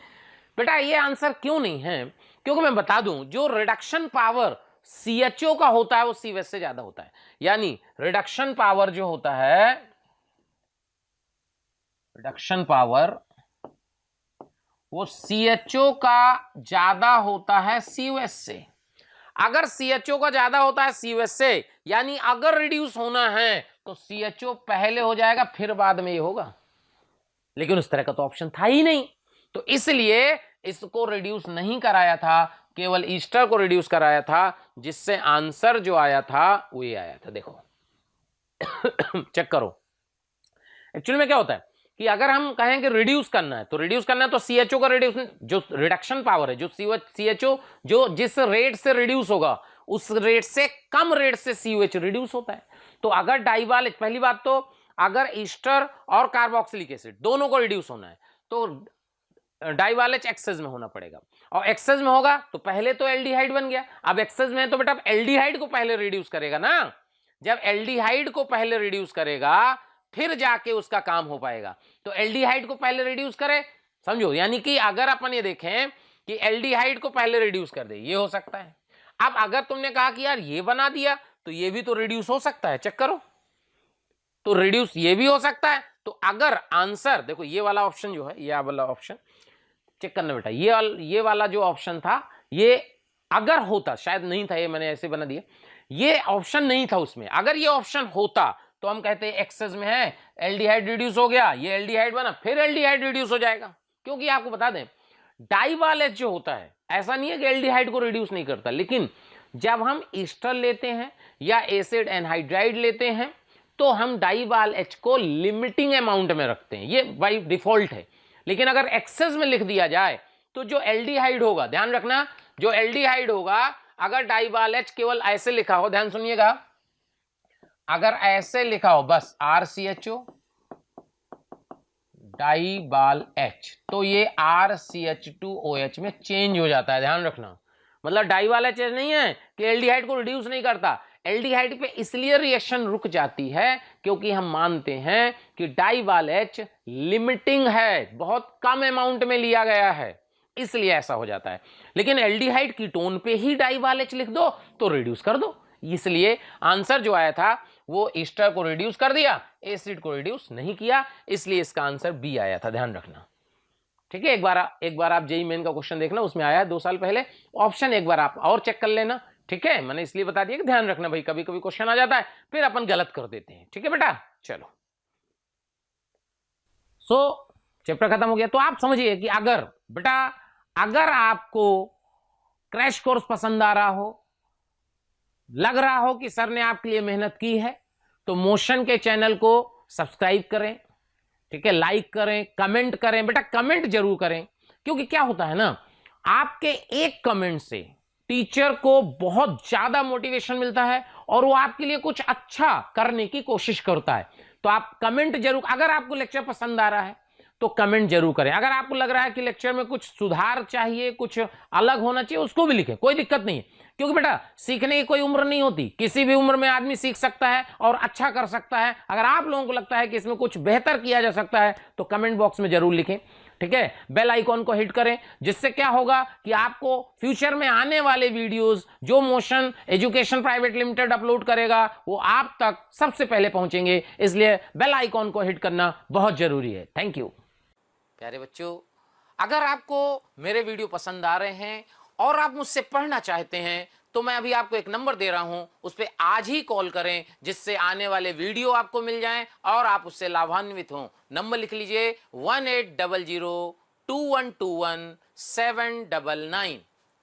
बेटा। ये आंसर क्यों नहीं है? क्योंकि मैं बता दूं, जो रिडक्शन पावर CHO का होता है वो COH से ज्यादा होता है। यानी रिडक्शन पावर जो होता है, रिडक्शन पावर वो CHO का ज्यादा होता है COH से। अगर CHO का ज्यादा होता है COH से, यानी अगर रिड्यूस होना है तो CHO पहले हो जाएगा, फिर बाद में ये होगा। लेकिन उस तरह का तो ऑप्शन था ही नहीं, तो इसलिए इसको रिड्यूस नहीं कराया था, केवल ईस्टर को रिड्यूस कराया था, जिससे आंसर जो आया था वो ये आया था। देखो चेक करो, एक्चुअली में क्या होता है कि अगर हम कहें कि रिड्यूस करना है, तो रिड्यूस करना है तो CHO का रिड्यूस, जो रिडक्शन पावर है, जो CHO जो जिस रेट से रिड्यूस होगा उस रेट से कम रेट से COH रिड्यूस होता है। तो अगर डाइवाल, पहली बात तो अगर ईस्टर और कार्बोक्सिलिक एसिड दोनों को रिड्यूस होना है तो डाइवालेज एक्सेस में होना पड़ेगा, और एक्सेस में होगा तो पहले तो एल्डिहाइड बन गया, अब एक्सेस में है तो बेटा एल्डिहाइड को पहले रिड्यूस करेगा ना। जब एल्डिहाइड को पहले रिड्यूस करेगा फिर जाके उसका काम हो पाएगा। तो एल्डिहाइड को पहले रिड्यूस करे, समझो, यानी कि अगर अपन ये देखें कि एल्डिहाइड को पहले रिड्यूस कर दे, ये हो सकता है। अब अगर तुमने कहा कि यार ये बना दिया तो ये भी तो रिड्यूस हो सकता है, चेक करो, तो रिड्यूस ये भी हो सकता है। तो अगर आंसर देखो, ये वाला ऑप्शन जो है, ये वाला ऑप्शन चेक करना बेटा, ये वाला जो ऑप्शन था, ये अगर होता, शायद नहीं था, ये मैंने ऐसे बना दिया, ये ऑप्शन नहीं था उसमें, अगर ये ऑप्शन होता तो हम कहते हैं एक्सेस में है, एल्डिहाइड रिड्यूस हो गया, ये एल्डिहाइड बना, फिर एल्डिहाइड रिड्यूस हो जाएगा। क्योंकि आपको बता दें डाइवालेज जो होता है ऐसा नहीं है कि एल्डिहाइड को रिड्यूस नहीं करता, लेकिन जब हम ईस्टर लेते हैं या एसिड एनहाइड्राइड लेते हैं तो हम डाइवालेज को लिमिटिंग अमाउंट में रखते हैं, ये बाय डिफॉल्ट है। लेकिन अगर एक्सेस में लिख दिया जाए तो जो एल्डिहाइड होगा, ध्यान रखना, जो एल्डिहाइड होगा, अगर डाइवालेज केवल ऐसे लिखा हो, ध्यान सुनिएगा, अगर ऐसे लिखा हो बस RCHO डाइबाल H, तो ये RCH2OH में चेंज हो जाता है, ध्यान रखना। मतलब डाइबाल H नहीं है कि एल्डिहाइड को रिड्यूस नहीं करता, एल्डिहाइड पे इसलिए रिएक्शन रुक जाती है क्योंकि हम मानते हैं कि डाइबाल H लिमिटिंग है, बहुत कम अमाउंट में लिया गया है, इसलिए ऐसा हो जाता है। लेकिन एल्डिहाइड कीटोन पे ही डाइबाल H लिख दो तो रिड्यूस कर दो, इसलिए आंसर जो आया था वो ईस्टर को रिड्यूस कर दिया, एसिड को रिड्यूस नहीं किया, इसलिए इसका आंसर बी आया था, ध्यान रखना। ठीक है, एक बार आप जेईई मेन का क्वेश्चन देखना, उसमें आया है 2 साल पहले, ऑप्शन एक बार आप और चेक कर लेना। ठीक है, मैंने इसलिए बता दिया कि ध्यान रखना भाई, कभी कभी क्वेश्चन आ जाता है फिर अपन गलत कर देते हैं। ठीक है बेटा, चलो, चैप्टर खत्म हो गया। तो आप समझिए कि अगर बेटा, अगर आपको क्रैश कोर्स पसंद आ रहा हो, लग रहा हो कि सर ने आपके लिए मेहनत की है, तो मोशन के चैनल को सब्सक्राइब करें, ठीक है, लाइक करें, कमेंट करें, बेटा कमेंट जरूर करें, क्योंकि क्या होता है ना, आपके एक कमेंट से टीचर को बहुत ज्यादा मोटिवेशन मिलता है और वो आपके लिए कुछ अच्छा करने की कोशिश करता है। तो आप कमेंट जरूर, अगर आपको लेक्चर पसंद आ रहा है तो कमेंट जरूर करें, अगर आपको लग रहा है कि लेक्चर में कुछ सुधार चाहिए, कुछ अलग होना चाहिए, उसको भी लिखें, कोई दिक्कत नहीं है। क्योंकि बेटा सीखने की कोई उम्र नहीं होती, किसी भी उम्र में आदमी सीख सकता है और अच्छा कर सकता है। अगर आप लोगों को लगता है कि इसमें कुछ बेहतर किया जा सकता है तो कमेंट बॉक्स में जरूर लिखें। ठीक है, बेल आइकॉन को हिट करें, जिससे क्या होगा कि आपको फ्यूचर में आने वाले वीडियोस जो motion education private limited upload करेगा वो आप तक सबसे पहले पहुंचेंगे, इसलिए बेल आइकॉन को हिट करना बहुत जरूरी है। Thank you. प्यारे बच्चों, अगर आपको मेरे वीडियो पसंद आ रहे हैं और आप मुझसे पढ़ना चाहते हैं तो मैं अभी आपको एक नंबर दे रहा हूं, उस पर आज ही कॉल करें, जिससे आने वाले वीडियो आपको मिल जाएं और आप उससे लाभान्वित हों। नंबर लिख लीजिए 1800 2121 799।